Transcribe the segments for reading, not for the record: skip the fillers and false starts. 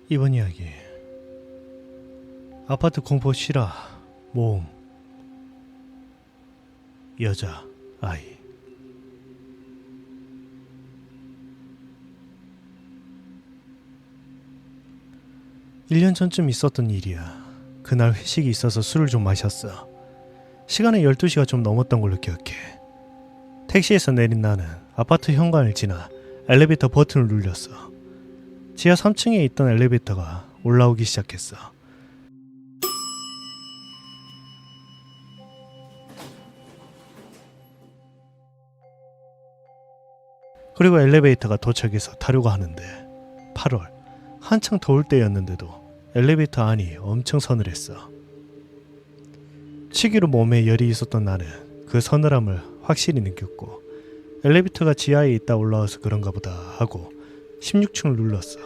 이번 이야기 아파트 공포 실화 모험 여자 아이. 1년 전쯤 있었던 일이야. 그날 회식이 있어서 술을 좀 마셨어. 시간은 12시가 좀 넘었던 걸로 기억해. 택시에서 내린 나는 아파트 현관을 지나 엘리베이터 버튼을 눌렸어. 지하 3층에 있던 엘리베이터가 올라오기 시작했어. 그리고 엘리베이터가 도착해서 타려고 하는데 8월 한창 더울 때였는데도 엘리베이터 안이 엄청 서늘했어. 치기로 몸에 열이 있었던 나는 그 서늘함을 확실히 느꼈고 엘리베이터가 지하에 있다 올라와서 그런가 보다 하고 16층을 눌렀어.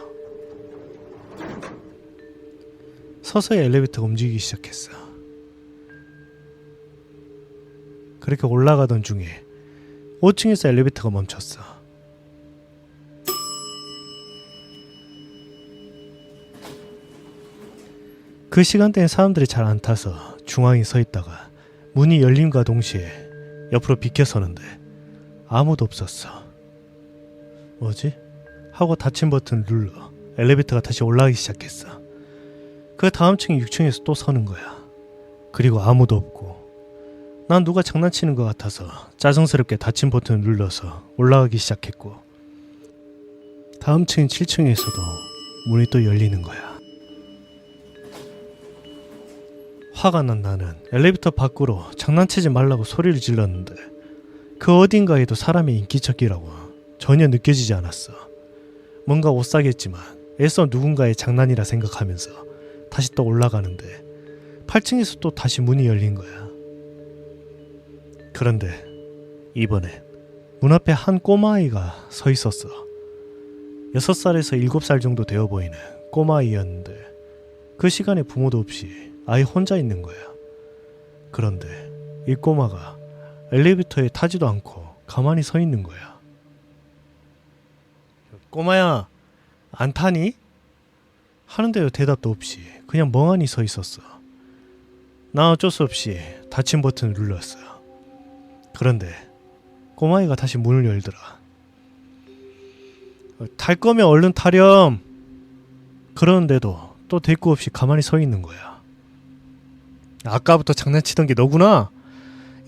서서히 엘리베이터가 움직이기 시작했어. 그렇게 올라가던 중에 5층에서 엘리베이터가 멈췄어. 그 시간대엔 사람들이 잘 안 타서 중앙에 서 있다가 문이 열림과 동시에 옆으로 비켜서는데 아무도 없었어. 뭐지? 하고 닫힌 버튼을 눌러 엘리베이터가 다시 올라가기 시작했어. 그 다음 층이 6층에서 또 서는 거야. 그리고 아무도 없고 난 누가 장난치는 것 같아서 짜증스럽게 닫힌 버튼을 눌러서 올라가기 시작했고 다음 층인 7층에서도 문이 또 열리는 거야. 화가 난 나는 엘리베이터 밖으로 장난치지 말라고 소리를 질렀는데 그 어딘가에도 사람의 인기척이라고 전혀 느껴지지 않았어. 뭔가 오싹했지만 애써 누군가의 장난이라 생각하면서 다시 또 올라가는데 8층에서 또 다시 문이 열린 거야. 그런데 이번엔 문 앞에 한 꼬마아이가 서 있었어. 6살에서 7살 정도 되어 보이는 꼬마아이였는데 그 시간에 부모도 없이 아예 혼자 있는 거야. 그런데 이 꼬마가 엘리베이터에 타지도 않고 가만히 서 있는 거야. 꼬마야, 안 타니? 하는데도 대답도 없이 그냥 멍하니 서 있었어. 나 어쩔 수 없이 닫힌 버튼을 눌렀어. 그런데 꼬마이가 다시 문을 열더라. 탈 거면 얼른 타렴! 그러는데도 또 대꾸 없이 가만히 서 있는 거야. 아까부터 장난치던 게 너구나?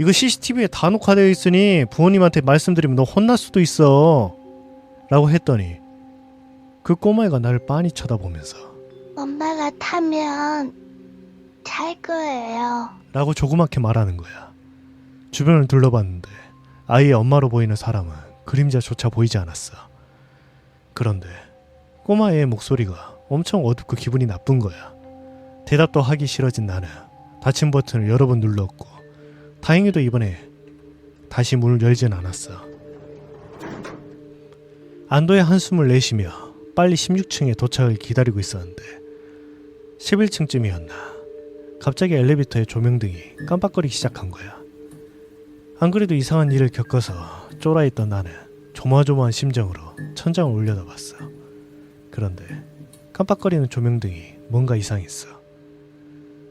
이거 CCTV에 다 녹화되어 있으니 부모님한테 말씀드리면 너 혼날 수도 있어. 라고 했더니 그 꼬마애가 나를 빤히 쳐다보면서 엄마가 타면 잘 거예요. 라고 조그맣게 말하는 거야. 주변을 둘러봤는데 아이의 엄마로 보이는 사람은 그림자조차 보이지 않았어. 그런데 꼬마애의 목소리가 엄청 어둡고 기분이 나쁜 거야. 대답도 하기 싫어진 나는 닫힌 버튼을 여러 번 눌렀고 다행히도 이번에 다시 문을 열진 않았어. 안도의 한숨을 내쉬며 빨리 16층에 도착을 기다리고 있었는데 11층쯤이었나 갑자기 엘리베이터의 조명등이 깜빡거리기 시작한 거야. 안 그래도 이상한 일을 겪어서 쫄아있던 나는 조마조마한 심정으로 천장을 올려다봤어. 그런데 깜빡거리는 조명등이 뭔가 이상했어.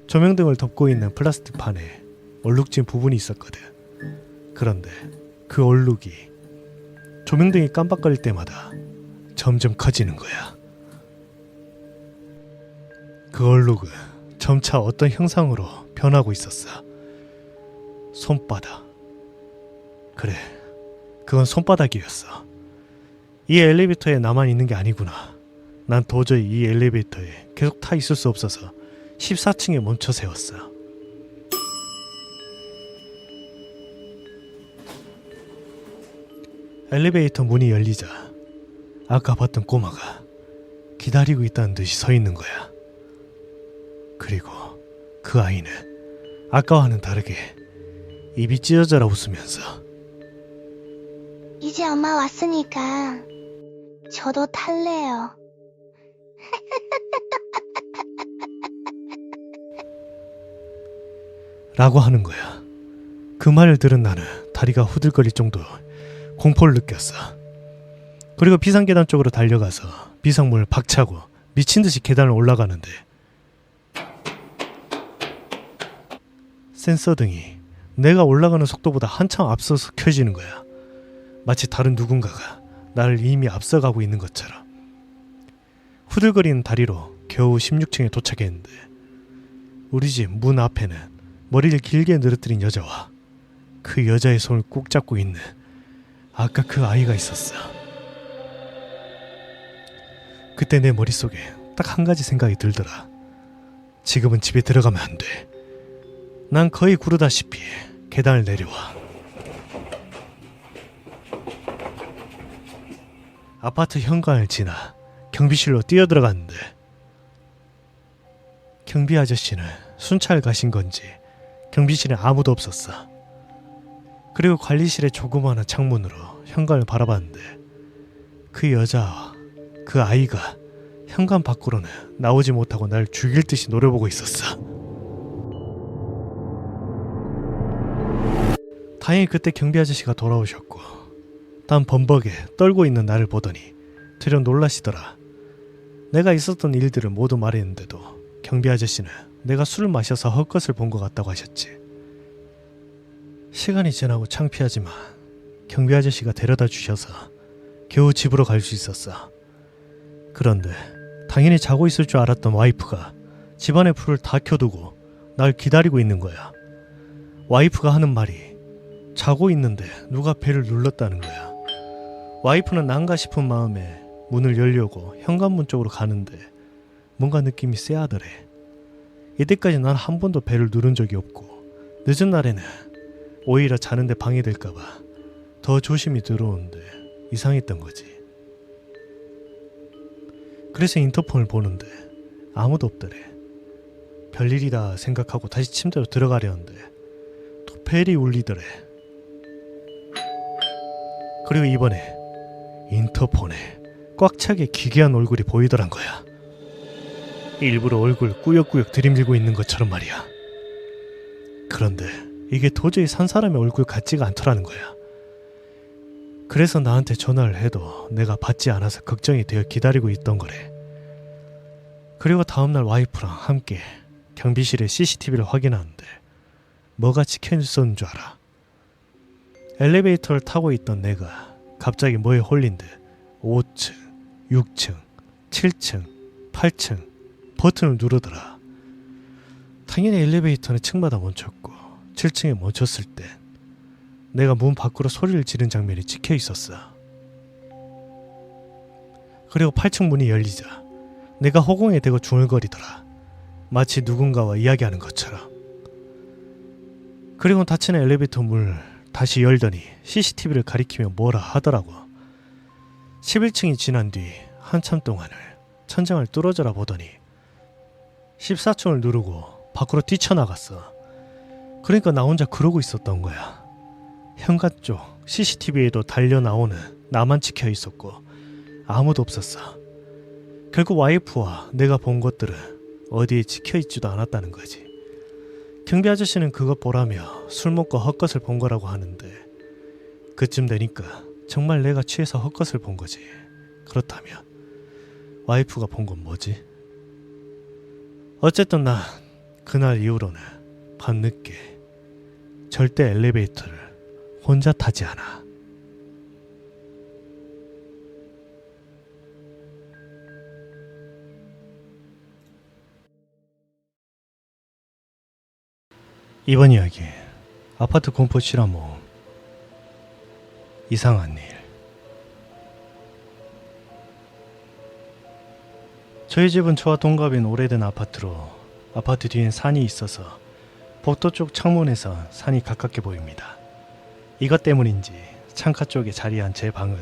조명등을 덮고 있는 플라스틱 판에 얼룩진 부분이 있었거든. 그런데 그 얼룩이 조명등이 깜빡거릴 때마다 점점 커지는 거야. 그 얼룩은 점차 어떤 형상으로 변하고 있었어. 손바닥. 그래, 그건 손바닥이었어. 이 엘리베이터에 나만 있는 게 아니구나. 난 도저히 이 엘리베이터에 계속 타 있을 수 없어서 14층에 멈춰 세웠어. 엘리베이터 문이 열리자 아까 봤던 꼬마가 기다리고 있다는 듯이 서 있는 거야. 그리고 그 아이는 아까와는 다르게 입이 찢어져라 웃으면서 이제 엄마 왔으니까 저도 탈래요. 라고 하는 거야. 그 말을 들은 나는 다리가 후들거릴 정도로 공포를 느꼈어. 그리고 비상계단 쪽으로 달려가서 비상문을 박차고 미친듯이 계단을 올라가는데 센서 등이 내가 올라가는 속도보다 한참 앞서서 켜지는 거야. 마치 다른 누군가가 나를 이미 앞서가고 있는 것처럼. 후들거리는 다리로 겨우 16층에 도착했는데 우리 집 문 앞에는 머리를 길게 늘어뜨린 여자와 그 여자의 손을 꼭 잡고 있는 아까 그 아이가 있었어. 그때 내 머릿속에 딱 한 가지 생각이 들더라. 지금은 집에 들어가면 안 돼. 난 거의 구르다시피 계단을 내려와. 아파트 현관을 지나 경비실로 뛰어들어갔는데 경비 아저씨는 순찰 가신 건지 경비실에 아무도 없었어. 그리고 관리실의 조그마한 창문으로 현관을 바라봤는데 그 여자와 그 아이가 현관 밖으로는 나오지 못하고 날 죽일 듯이 노려보고 있었어. 다행히 그때 경비 아저씨가 돌아오셨고 단 범벅에 떨고 있는 나를 보더니 되려 놀라시더라. 내가 있었던 일들을 모두 말했는데도 경비 아저씨는 내가 술을 마셔서 헛것을 본 것 같다고 하셨지. 시간이 지나고 창피하지만 경비 아저씨가 데려다 주셔서 겨우 집으로 갈 수 있었어. 그런데 당연히 자고 있을 줄 알았던 와이프가 집안의 불을 다 켜두고 날 기다리고 있는 거야. 와이프가 하는 말이 자고 있는데 누가 배를 눌렀다는 거야. 와이프는 난가 싶은 마음에 문을 열려고 현관문 쪽으로 가는데 뭔가 느낌이 쎄하더래. 이때까지 난 한 번도 배를 누른 적이 없고 늦은 날에는 오히려 자는데 방해될까봐 더 조심히 들어오는데 이상했던 거지. 그래서 인터폰을 보는데 아무도 없더래. 별일이다 생각하고 다시 침대로 들어가려는데 또 벨이 울리더래. 그리고 이번에 인터폰에 꽉 차게 기괴한 얼굴이 보이더란 거야. 일부러 얼굴 꾸역꾸역 들이밀고 있는 것처럼 말이야. 그런데 이게 도저히 산 사람의 얼굴 같지가 않더라는 거야. 그래서 나한테 전화를 해도 내가 받지 않아서 걱정이 되어 기다리고 있던 거래. 그리고 다음날 와이프랑 함께 경비실의 CCTV를 확인하는데 뭐가 찍혀있었는 줄 알아? 엘리베이터를 타고 있던 내가 갑자기 뭐에 홀린 듯 5층, 6층, 7층, 8층 버튼을 누르더라. 당연히 엘리베이터는 층마다 멈췄고 7층에 멈췄을 땐 내가 문 밖으로 소리를 지른 장면이 찍혀 있었어. 그리고 8층 문이 열리자 내가 허공에 대고 중얼거리더라. 마치 누군가와 이야기하는 것처럼. 그리고 닫히는 엘리베이터 문을 다시 열더니 CCTV를 가리키며 뭐라 하더라고. 11층이 지난 뒤 한참 동안을 천장을 뚫어져라 보더니 14층을 누르고 밖으로 뛰쳐나갔어. 그러니까 나 혼자 그러고 있었던 거야. 현관 쪽 CCTV에도 달려나오는 나만 찍혀 있었고 아무도 없었어. 결국 와이프와 내가 본 것들은 어디에 찍혀 있지도 않았다는 거지. 경비 아저씨는 그것 보라며 술 먹고 헛것을 본 거라고 하는데 그쯤 되니까 정말 내가 취해서 헛것을 본 거지. 그렇다면 와이프가 본 건 뭐지? 어쨌든 난 그날 이후로는 밤늦게 절대 엘리베이터를 혼자 타지 않아. 이번 이야기 아파트 공포 실화 모음 이상한 일. 저희 집은 저와 동갑인 오래된 아파트로 아파트 뒤엔 산이 있어서 복도 쪽 창문에서 산이 가깝게 보입니다. 이것 때문인지 창가 쪽에 자리한 제 방은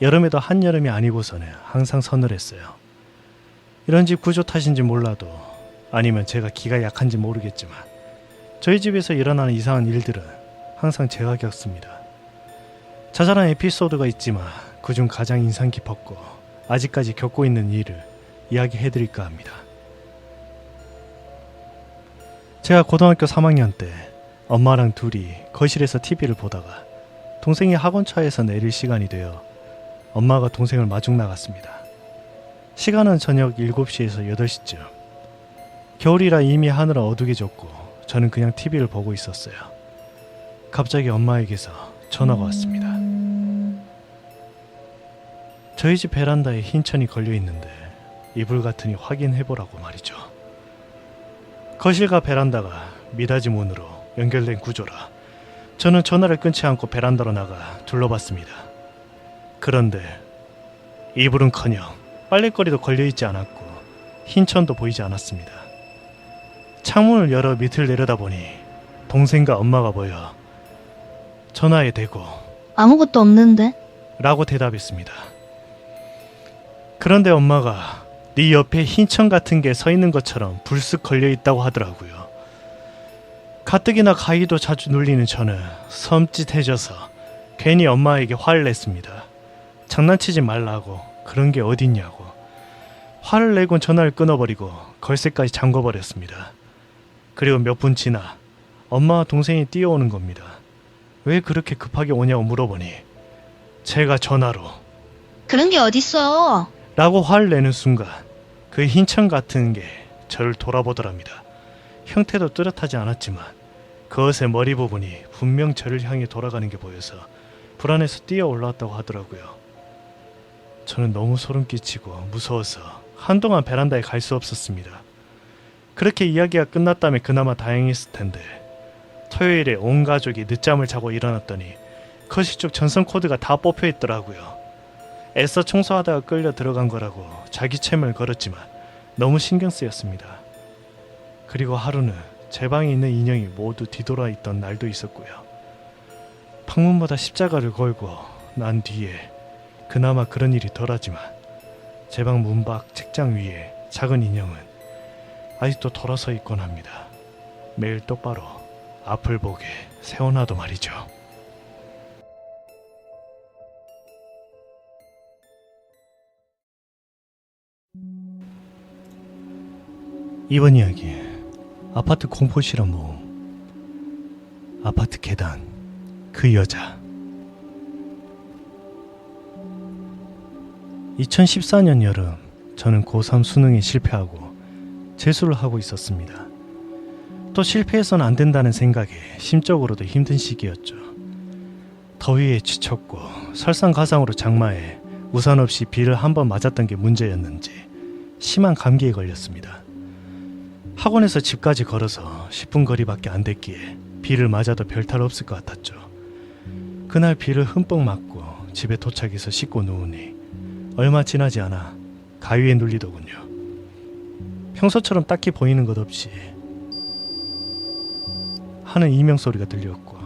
여름에도 한여름이 아니고서는 항상 서늘했어요. 이런 집 구조 탓인지 몰라도 아니면 제가 기가 약한지 모르겠지만 저희 집에서 일어나는 이상한 일들은 항상 제가 겪습니다. 자잘한 에피소드가 있지만 그중 가장 인상 깊었고 아직까지 겪고 있는 일을 이야기해드릴까 합니다. 제가 고등학교 3학년 때 엄마랑 둘이 거실에서 TV를 보다가 동생이 학원차에서 내릴 시간이 되어 엄마가 동생을 마중 나갔습니다. 시간은 저녁 7시에서 8시쯤. 겨울이라 이미 하늘은 어두게졌고 저는 그냥 TV를 보고 있었어요. 갑자기 엄마에게서 전화가 왔습니다. 저희 집 베란다에 흰 천이 걸려 있는데 이불 같으니 확인해보라고 말이죠. 거실과 베란다가 미닫이 문으로 연결된 구조라 저는 전화를 끊지 않고 베란다로 나가 둘러봤습니다. 그런데 이불은커녕 빨랫거리도 걸려있지 않았고 흰 천도 보이지 않았습니다. 창문을 열어 밑을 내려다보니 동생과 엄마가 보여 전화에 대고 아무것도 없는데? 라고 대답했습니다. 그런데 엄마가 네 옆에 흰 천 같은 게 서 있는 것처럼 불쑥 걸려 있다고 하더라고요. 가뜩이나 가위도 자주 눌리는 저는 섬찟해져서 괜히 엄마에게 화를 냈습니다. 장난치지 말라고, 그런 게 어딨냐고. 화를 내곤 전화를 끊어버리고 걸쇠까지 잠궈버렸습니다. 그리고 몇 분 지나 엄마와 동생이 뛰어오는 겁니다. 왜 그렇게 급하게 오냐고 물어보니 제가 전화로 그런 게 어딨어? 라고 화를 내는 순간 그 흰천 같은 게 저를 돌아보더랍니다. 형태도 뚜렷하지 않았지만 그것의 머리 부분이 분명 저를 향해 돌아가는 게 보여서 불안해서 뛰어 올라왔다고 하더라고요. 저는 너무 소름 끼치고 무서워서 한동안 베란다에 갈 수 없었습니다. 그렇게 이야기가 끝났다면 그나마 다행했을 텐데 토요일에 온 가족이 늦잠을 자고 일어났더니 거실 쪽 전선 코드가 다 뽑혀 있더라고요. 애써 청소하다가 끌려 들어간 거라고 자기 책임을 걸었지만 너무 신경 쓰였습니다. 그리고 하루는 제 방에 있는 인형이 모두 뒤돌아 있던 날도 있었고요. 방문마다 십자가를 걸고 난 뒤에 그나마 그런 일이 덜하지만 제 방 문밖 책장 위에 작은 인형은 아직도 돌아서 있곤 합니다. 매일 똑바로 앞을 보게 세워놔도 말이죠. 이번 이야기 아파트 공포실험 모험. 아파트 계단 그 여자. 2014년 여름 저는 고3 수능에 실패하고 재수를 하고 있었습니다. 또 실패해서는 안 된다는 생각에 심적으로도 힘든 시기였죠. 더위에 지쳤고 설상가상으로 장마에 우산 없이 비를 한 번 맞았던 게 문제였는지 심한 감기에 걸렸습니다. 학원에서 집까지 걸어서 10분 거리밖에 안 됐기에 비를 맞아도 별탈 없을 것 같았죠. 그날 비를 흠뻑 맞고 집에 도착해서 씻고 누우니 얼마 지나지 않아 가위에 눌리더군요. 평소처럼 딱히 보이는 것 없이 하는 이명소리가 들렸고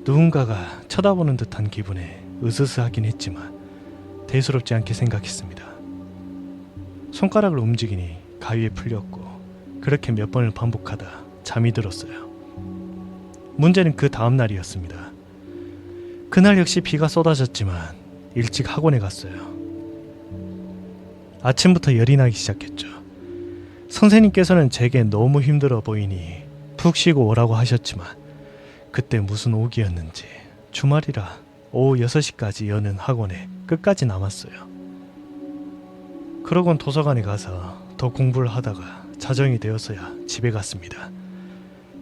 누군가가 쳐다보는 듯한 기분에 으스스하긴 했지만 대수롭지 않게 생각했습니다. 손가락을 움직이니 가위에 풀렸고 그렇게 몇 번을 반복하다 잠이 들었어요. 문제는 그 다음 날이었습니다. 그날 역시 비가 쏟아졌지만 일찍 학원에 갔어요. 아침부터 열이 나기 시작했죠. 선생님께서는 제게 너무 힘들어 보이니 푹 쉬고 오라고 하셨지만 그때 무슨 오기였는지 주말이라 오후 6시까지 여는 학원에 끝까지 남았어요. 그러곤 도서관에 가서 더 공부를 하다가 자정이 되어서야 집에 갔습니다.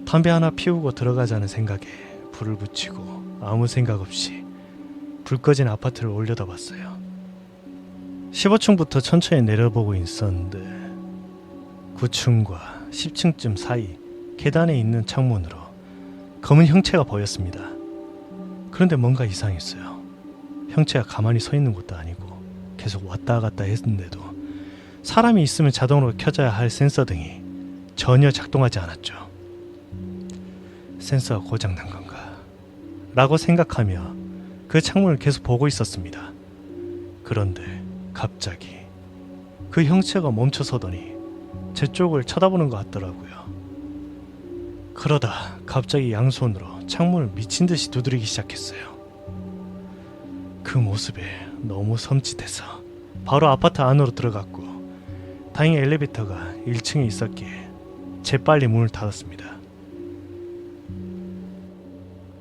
담배 하나 피우고 들어가자는 생각에 불을 붙이고 아무 생각 없이 불 꺼진 아파트를 올려다봤어요. 15층부터 천천히 내려보고 있었는데 9층과 10층쯤 사이 계단에 있는 창문으로 검은 형체가 보였습니다. 그런데 뭔가 이상했어요. 형체가 가만히 서 있는 것도 아니고 계속 왔다 갔다 했는데도 사람이 있으면 자동으로 켜져야 할 센서 등이 전혀 작동하지 않았죠. 센서가 고장난 건가? 라고 생각하며 그 창문을 계속 보고 있었습니다. 그런데 갑자기 그 형체가 멈춰서더니 제 쪽을 쳐다보는 것 같더라고요. 그러다 갑자기 양손으로 창문을 미친 듯이 두드리기 시작했어요. 그 모습에 너무 섬찟해서 바로 아파트 안으로 들어갔고 다행히 엘리베이터가 1층에 있었기에 재빨리 문을 닫았습니다.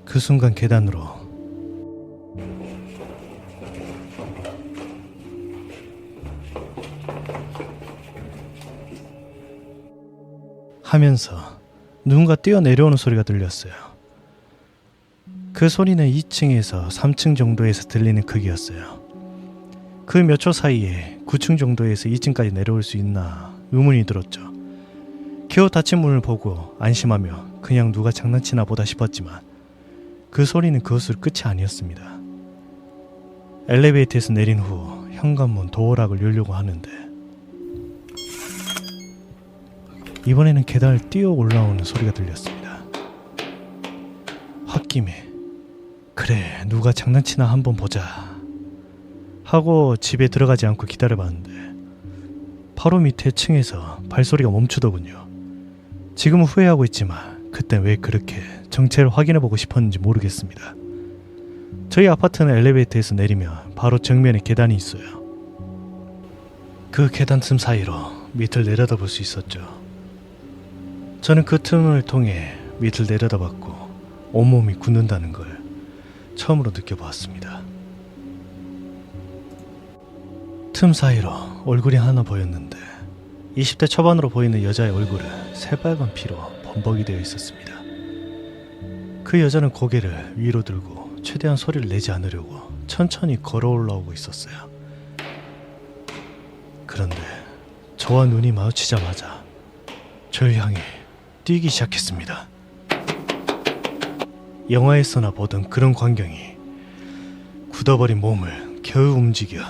그 순간 계단으로 하면서 누군가 뛰어내려오는 소리가 들렸어요. 그 소리는 2층에서 3층 정도에서 들리는 크기였어요. 그 몇 초 사이에 9층 정도에서 2층까지 내려올 수 있나 의문이 들었죠. 겨우 닫힌 문을 보고 안심하며 그냥 누가 장난치나 보다 싶었지만 그 소리는 그것으로 끝이 아니었습니다. 엘리베이터에서 내린 후 현관문 도어락을 열려고 하는데 이번에는 계단을 뛰어 올라오는 소리가 들렸습니다. 홧김에 그래 누가 장난치나 한번 보자 하고 집에 들어가지 않고 기다려봤는데 바로 밑에 층에서 발소리가 멈추더군요. 지금은 후회하고 있지만 그땐 왜 그렇게 정체를 확인해보고 싶었는지 모르겠습니다. 저희 아파트는 엘리베이터에서 내리면 바로 정면에 계단이 있어요. 그 계단 틈 사이로 밑을 내려다볼 수 있었죠. 저는 그 틈을 통해 밑을 내려다봤고 온몸이 굳는다는 걸 처음으로 느껴보았습니다. 틈 사이로 얼굴이 하나 보였는데 20대 초반으로 보이는 여자의 얼굴은 새빨간 피로 범벅이 되어 있었습니다. 그 여자는 고개를 위로 들고 최대한 소리를 내지 않으려고 천천히 걸어 올라오고 있었어요. 그런데 저와 눈이 마주치자마자 저를 향해 뛰기 시작했습니다. 영화에서나 보던 그런 광경이 굳어버린 몸을 겨우 움직여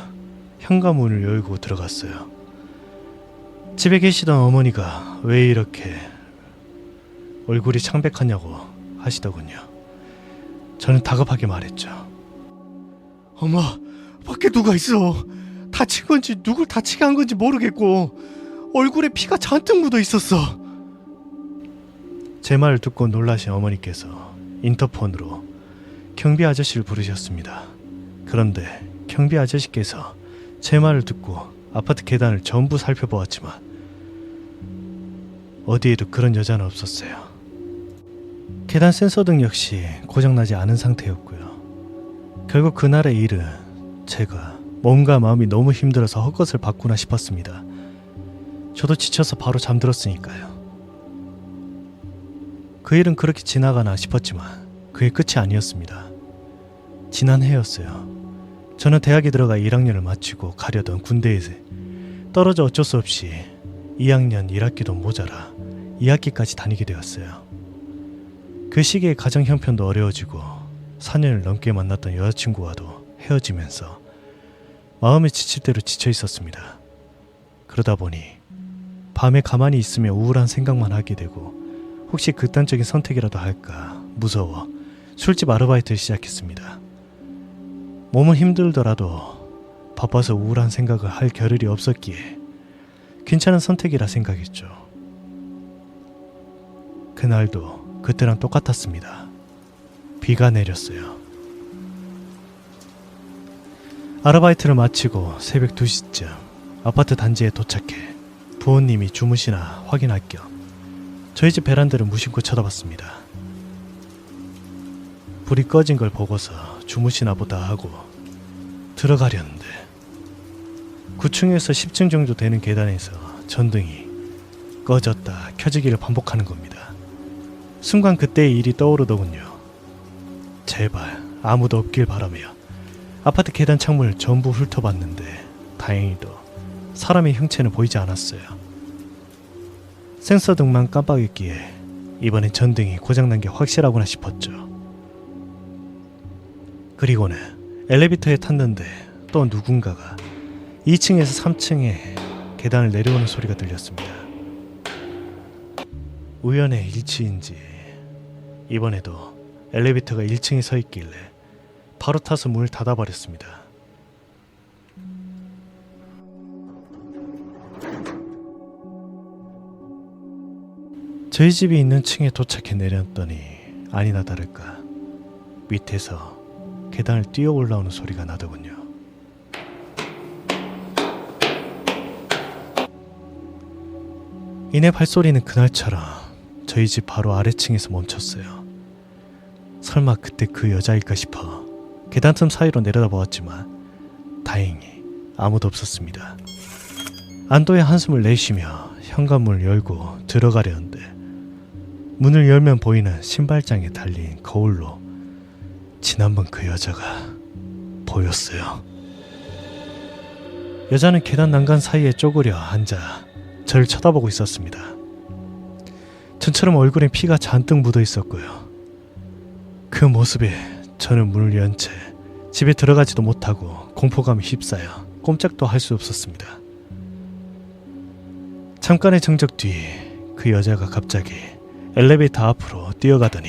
현관문을 열고 들어갔어요. 집에 계시던 어머니가 왜 이렇게 얼굴이 창백하냐고 하시더군요. 저는 다급하게 말했죠. 엄마, 밖에 누가 있어. 다친 건지 누굴 다치게 한 건지 모르겠고 얼굴에 피가 잔뜩 묻어 있었어. 제 말을 듣고 놀라신 어머니께서 인터폰으로 경비 아저씨를 부르셨습니다. 그런데 경비 아저씨께서 제 말을 듣고 아파트 계단을 전부 살펴보았지만 어디에도 그런 여자는 없었어요. 계단 센서등 역시 고장나지 않은 상태였고요. 결국 그날의 일은 제가 몸과 마음이 너무 힘들어서 헛것을 봤구나 싶었습니다. 저도 지쳐서 바로 잠들었으니까요. 그 일은 그렇게 지나가나 싶었지만 그게 끝이 아니었습니다. 지난 해였어요. 저는 대학에 들어가 1학년을 마치고 가려던 군대에 떨어져 어쩔 수 없이 2학년 1학기도 모자라 2학기까지 다니게 되었어요. 그 시기에 가정 형편도 어려워지고 4년을 넘게 만났던 여자친구와도 헤어지면서 마음이 지칠 대로 지쳐 있었습니다. 그러다 보니 밤에 가만히 있으며 우울한 생각만 하게 되고 혹시 극단적인 선택이라도 할까 무서워 술집 아르바이트를 시작했습니다. 몸은 힘들더라도 바빠서 우울한 생각을 할 겨를이 없었기에 괜찮은 선택이라 생각했죠. 그날도 그때랑 똑같았습니다. 비가 내렸어요. 아르바이트를 마치고 새벽 2시쯤 아파트 단지에 도착해 부모님이 주무시나 확인할 겸 저희 집 베란다를 무심코 쳐다봤습니다. 불이 꺼진 걸 보고서 주무시나 보다 하고 들어가려는데 9층에서 10층 정도 되는 계단에서 전등이 꺼졌다 켜지기를 반복하는 겁니다. 순간 그때의 일이 떠오르더군요. 제발 아무도 없길 바라며 아파트 계단 창문을 전부 훑어봤는데 다행히도 사람의 형체는 보이지 않았어요. 센서 등만 깜빡했기에 이번엔 전등이 고장난 게 확실하구나 싶었죠. 그리고는 엘리베이터에 탔는데 또 누군가가 2층에서 3층에 계단을 내려오는 소리가 들렸습니다. 우연의 일치인지 이번에도 엘리베이터가 1층에 서 있길래 바로 타서 문을 닫아버렸습니다. 저희 집이 있는 층에 도착해 내렸더니 아니나 다를까 밑에서 계단을 뛰어 올라오는 소리가 나더군요. 이내 발소리는 그날처럼 저희 집 바로 아래층에서 멈췄어요. 설마 그때 그 여자일까 싶어 계단 틈 사이로 내려다보았지만 다행히 아무도 없었습니다. 안도의 한숨을 내쉬며 현관문을 열고 들어가려는데 문을 열면 보이는 신발장에 달린 거울로 지난번 그 여자가 보였어요. 여자는 계단 난간 사이에 쪼그려 앉아 저를 쳐다보고 있었습니다. 전처럼 얼굴에 피가 잔뜩 묻어 있었고요. 그 모습에 저는 문을 연 채 집에 들어가지도 못하고 공포감에 휩싸여 꼼짝도 할 수 없었습니다. 잠깐의 정적 뒤 그 여자가 갑자기 엘리베이터 앞으로 뛰어가더니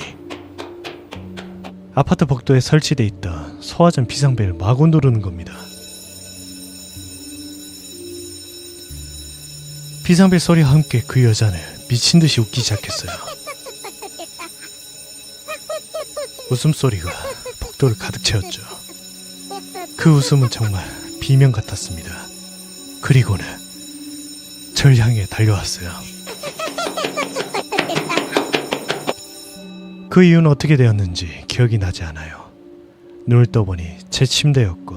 아파트 복도에 설치돼 있던 소화전 비상벨을 마구 누르는 겁니다. 비상벨 소리와 함께 그 여자는 미친듯이 웃기 시작했어요. 웃음소리가 복도를 가득 채웠죠. 그 웃음은 정말 비명 같았습니다. 그리고는 절 향해 달려왔어요. 그 이유는 어떻게 되었는지 기억이 나지 않아요. 눈을 떠보니 제 침대였고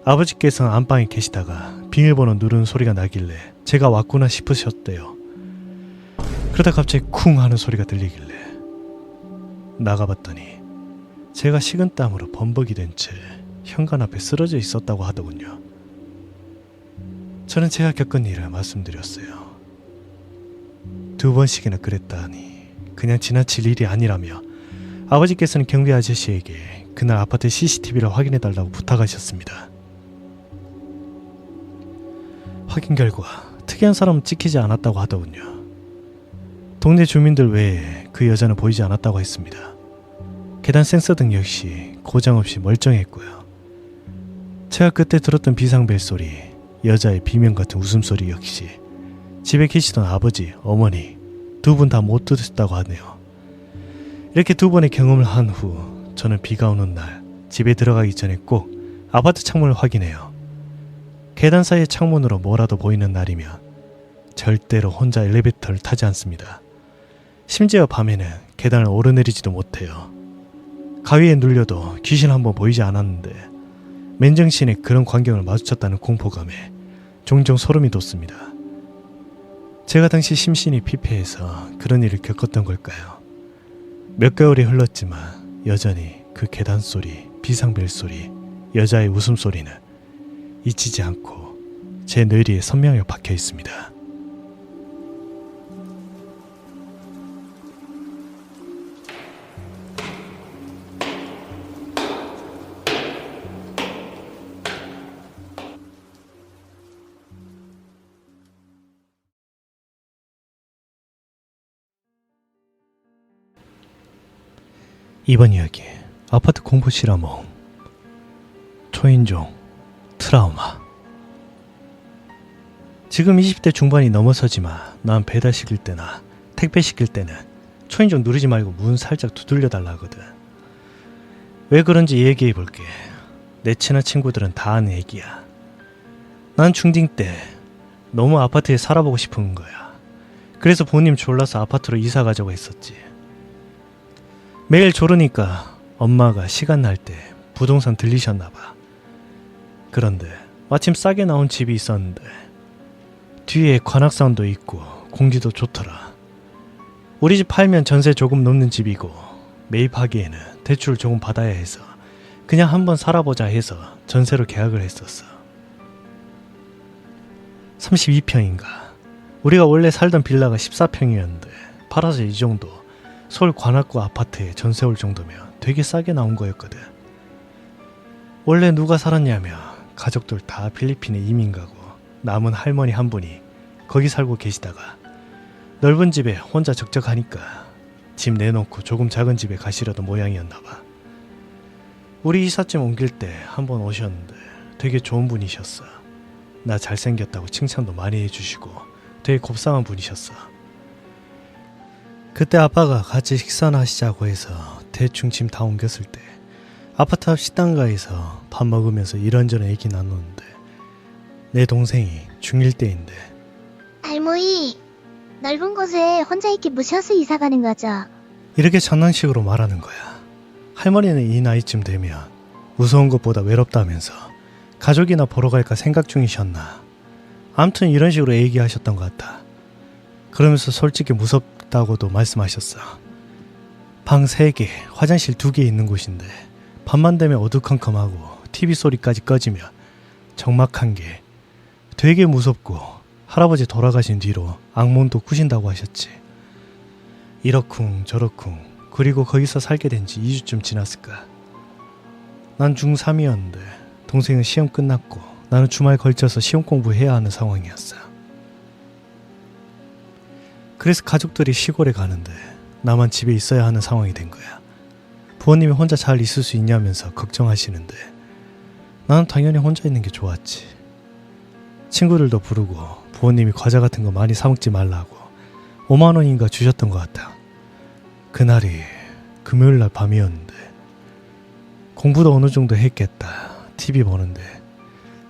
아버지께서는 안방에 계시다가 비밀번호 누르는 소리가 나길래 제가 왔구나 싶으셨대요. 그러다 갑자기 쿵 하는 소리가 들리길래 나가봤더니 제가 식은땀으로 범벅이 된 채 현관 앞에 쓰러져 있었다고 하더군요. 저는 제가 겪은 일을 말씀드렸어요. 2번씩이나 그랬다니 그냥 지나칠 일이 아니라며 아버지께서는 경비 아저씨에게 그날 아파트 CCTV를 확인해달라고 부탁하셨습니다. 확인 결과 특이한 사람은 찍히지 않았다고 하더군요. 동네 주민들 외에 그 여자는 보이지 않았다고 했습니다. 계단 센서등 역시 고장없이 멀쩡했고요. 제가 그때 들었던 비상벨 소리, 여자의 비명 같은 웃음소리 역시 집에 계시던 아버지, 어머니 두 분 다 못 들으셨다고 하네요. 이렇게 2번의 경험을 한 후 저는 비가 오는 날 집에 들어가기 전에 꼭 아파트 창문을 확인해요. 계단 사이의 창문으로 뭐라도 보이는 날이면 절대로 혼자 엘리베이터를 타지 않습니다. 심지어 밤에는 계단을 오르내리지도 못해요. 가위에 눌려도 귀신 한번 보이지 않았는데 맨정신에 그런 광경을 마주쳤다는 공포감에 종종 소름이 돋습니다. 제가 당시 심신이 피폐해서 그런 일을 겪었던 걸까요? 몇 개월이 흘렀지만 여전히 그 계단 소리, 비상벨 소리, 여자의 웃음소리는 잊히지 않고 제 뇌리에 선명하게 박혀 있습니다. 이번 이야기 아파트 공포 실화몽 초인종 트라우마. 지금 20대 중반이 넘어서지만 난 배달 시킬 때나 택배 시킬 때는 초인종 누르지 말고 문 살짝 두들려 달라 하거든. 왜 그런지 얘기해 볼게. 내 친한 친구들은 다 아는 얘기야. 난 중딩 때 너무 아파트에 살아보고 싶은 거야. 그래서 부모님 졸라서 아파트로 이사 가자고 했었지. 매일 졸으니까 엄마가 시간 날 때 부동산 들리셨나봐. 그런데 마침 싸게 나온 집이 있었는데 뒤에 관악산도 있고 공기도 좋더라. 우리 집 팔면 전세 조금 넘는 집이고 매입하기에는 대출 조금 받아야 해서 그냥 한번 살아보자 해서 전세로 계약을 했었어. 32평인가. 우리가 원래 살던 빌라가 14평이었는데 팔아서 이 정도 서울 관악구 아파트에 전세 올 정도면 되게 싸게 나온 거였거든. 원래 누가 살았냐면 가족들 다 필리핀에 이민 가고 남은 할머니 한 분이 거기 살고 계시다가 넓은 집에 혼자 적적하니까 집 내놓고 조금 작은 집에 가시려던 모양이었나봐. 우리 이삿짐 옮길 때 한번 오셨는데 되게 좋은 분이셨어. 나 잘생겼다고 칭찬도 많이 해주시고 되게 곱상한 분이셨어. 그때 아빠가 같이 식사나 하시자고 해서 대충 짐 다 옮겼을 때 아파트 앞 식당가에서 밥 먹으면서 이런저런 얘기 나누는데 내 동생이 중1 때인데 할머니, 넓은 곳에 혼자 있기 무셔서 이사 가는 거죠? 이렇게 장난식으로 말하는 거야. 할머니는 이 나이쯤 되면 무서운 것보다 외롭다면서 가족이나 보러 갈까 생각 중이셨나. 암튼 이런 식으로 얘기하셨던 것 같아. 그러면서 솔직히 무섭다고도 말씀하셨어. 방 3개, 화장실 2개 있는 곳인데 밤만 되면 어두컴컴하고 TV 소리까지 꺼지면 적막한 게 되게 무섭고 할아버지 돌아가신 뒤로 악몽도 꾸신다고 하셨지. 이러쿵 저러쿵 그리고 거기서 살게 된 지 2주쯤 지났을까. 난 중3이었는데 동생은 시험 끝났고 나는 주말 걸쳐서 시험 공부해야 하는 상황이었어. 그래서 가족들이 시골에 가는데 나만 집에 있어야 하는 상황이 된 거야. 부모님이 혼자 잘 있을 수 있냐면서 걱정하시는데 나는 당연히 혼자 있는 게 좋았지. 친구들도 부르고 부모님이 과자 같은 거 많이 사 먹지 말라고 5만 원인가 주셨던 것 같아. 그날이 금요일날 밤이었는데 공부도 어느 정도 했겠다. TV 보는데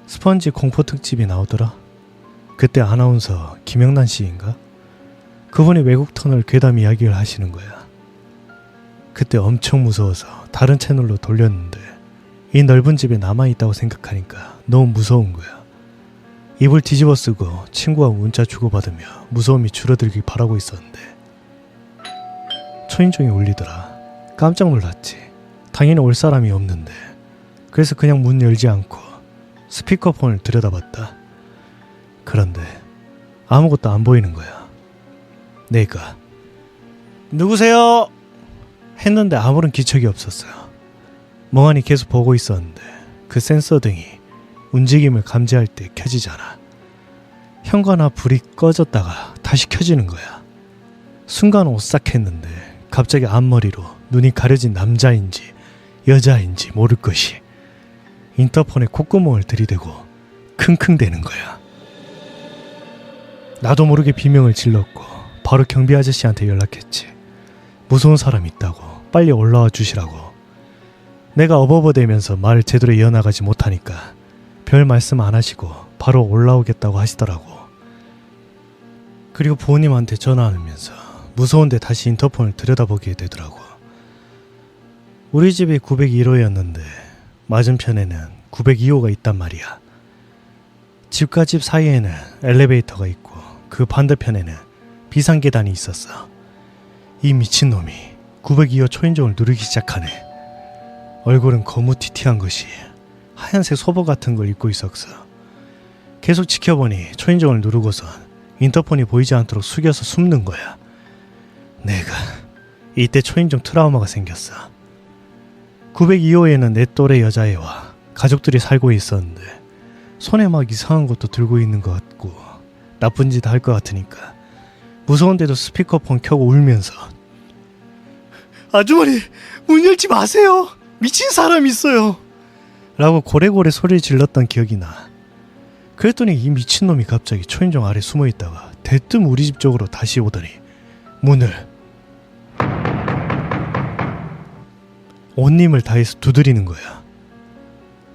스펀지 공포 특집이 나오더라. 그때 아나운서 김영란 씨인가? 그분이 외국 터널 괴담 이야기를 하시는 거야. 그때 엄청 무서워서 다른 채널로 돌렸는데 이 넓은 집에 남아있다고 생각하니까 너무 무서운 거야. 입을 뒤집어 쓰고 친구와 문자 주고받으며 무서움이 줄어들길 바라고 있었는데 초인종이 울리더라. 깜짝 놀랐지. 당연히 올 사람이 없는데 그래서 그냥 문 열지 않고 스피커폰을 들여다봤다. 그런데 아무것도 안 보이는 거야. 내가 누구세요? 했는데 아무런 기척이 없었어요. 멍하니 계속 보고 있었는데 그 센서 등이 움직임을 감지할 때 켜지잖아. 현관화 불이 꺼졌다가 다시 켜지는 거야. 순간 오싹했는데 갑자기 앞머리로 눈이 가려진 남자인지 여자인지 모를 것이 인터폰에 콧구멍을 들이대고 킁킁대는 거야. 나도 모르게 비명을 질렀고 바로 경비 아저씨한테 연락했지. 무서운 사람 있다고 빨리 올라와 주시라고. 내가 어버버대면서 말을 제대로 이어나가지 못하니까 별 말씀 안 하시고 바로 올라오겠다고 하시더라고. 그리고 부모님한테 전화하면서 무서운데 다시 인터폰을 들여다보게 되더라고. 우리 집이 901호였는데 맞은편에는 902호가 있단 말이야. 집과 집 사이에는 엘리베이터가 있고 그 반대편에는 비상계단이 있었어. 이 미친놈이 902호 초인종을 누르기 시작하네. 얼굴은 거무튀튀한 것이 하얀색 소복 같은 걸 입고 있었어. 계속 지켜보니 초인종을 누르고선 인터폰이 보이지 않도록 숙여서 숨는 거야. 내가 이때 초인종 트라우마가 생겼어. 902호에는 내 또래 여자애와 가족들이 살고 있었는데 손에 막 이상한 것도 들고 있는 것 같고 나쁜 짓 할 것 같으니까 무서운데도 스피커폰 켜고 울면서 아주머니 문 열지 마세요. 미친 사람 있어요. 라고 고래고래 소리를 질렀던 기억이 나. 그랬더니 이 미친놈이 갑자기 초인종 아래 숨어있다가 대뜸 우리 집 쪽으로 다시 오더니 문을 온 힘을 다해서 두드리는 거야.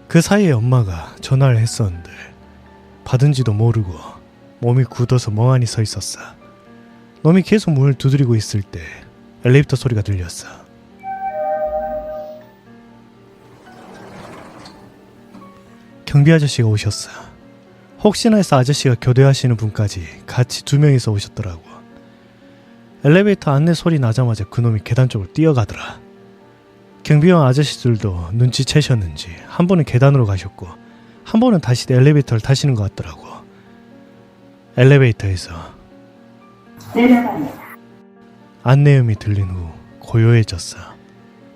그 사이에 엄마가 전화를 했었는데 받은지도 모르고 몸이 굳어서 멍하니 서 있었어. 놈이 계속 문을 두드리고 있을 때 엘리베이터 소리가 들렸어. 경비 아저씨가 오셨어. 혹시나 해서 아저씨가 교대하시는 분까지 같이 2명이서 오셨더라고. 엘리베이터 안내 소리 나자마자 그놈이 계단 쪽으로 뛰어가더라. 경비원 아저씨들도 눈치채셨는지 한 분은 계단으로 가셨고 한 분은 다시 엘리베이터를 타시는 것 같더라고. 엘리베이터에서 안내음이 들린 후 고요해졌어.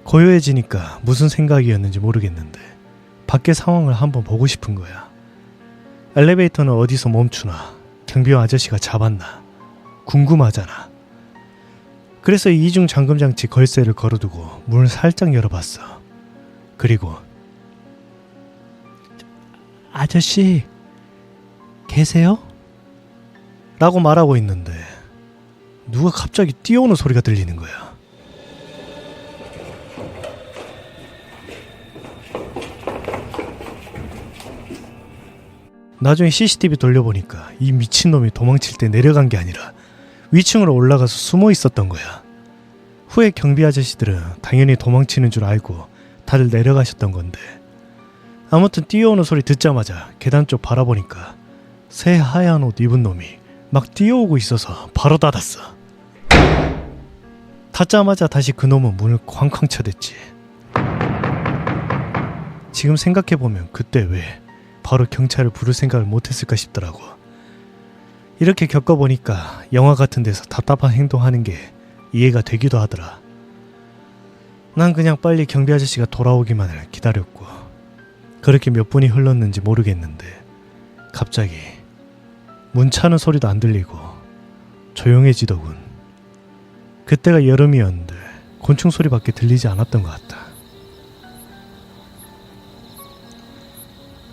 고요해지니까 무슨 생각이었는지 모르겠는데 밖의 상황을 한번 보고 싶은 거야. 엘리베이터는 어디서 멈추나 경비원 아저씨가 잡았나 궁금하잖아. 그래서 이중 잠금장치 걸쇠를 걸어두고 문을 살짝 열어봤어. 그리고 아저씨 계세요? 라고 말하고 있는데 누가 갑자기 뛰어오는 소리가 들리는 거야. 나중에 CCTV 돌려보니까 이 미친놈이 도망칠 때 내려간 게 아니라 위층으로 올라가서 숨어 있었던 거야. 후에 경비 아저씨들은 당연히 도망치는 줄 알고 다들 내려가셨던 건데 아무튼 뛰어오는 소리 듣자마자 계단 쪽 바라보니까 새하얀 옷 입은 놈이 막 뛰어오고 있어서 바로 닫았어. 닫자마자 다시 그 놈은 문을 쾅쾅 쳐댔지. 지금 생각해보면 그때 왜 바로 경찰을 부를 생각을 못했을까 싶더라고. 이렇게 겪어보니까 영화 같은 데서 답답한 행동하는 게 이해가 되기도 하더라. 난 그냥 빨리 경비 아저씨가 돌아오기만을 기다렸고, 그렇게 몇 분이 흘렀는지 모르겠는데 갑자기 문 차는 소리도 안 들리고 조용해지더군. 그때가 여름이었는데 곤충 소리밖에 들리지 않았던 것 같다.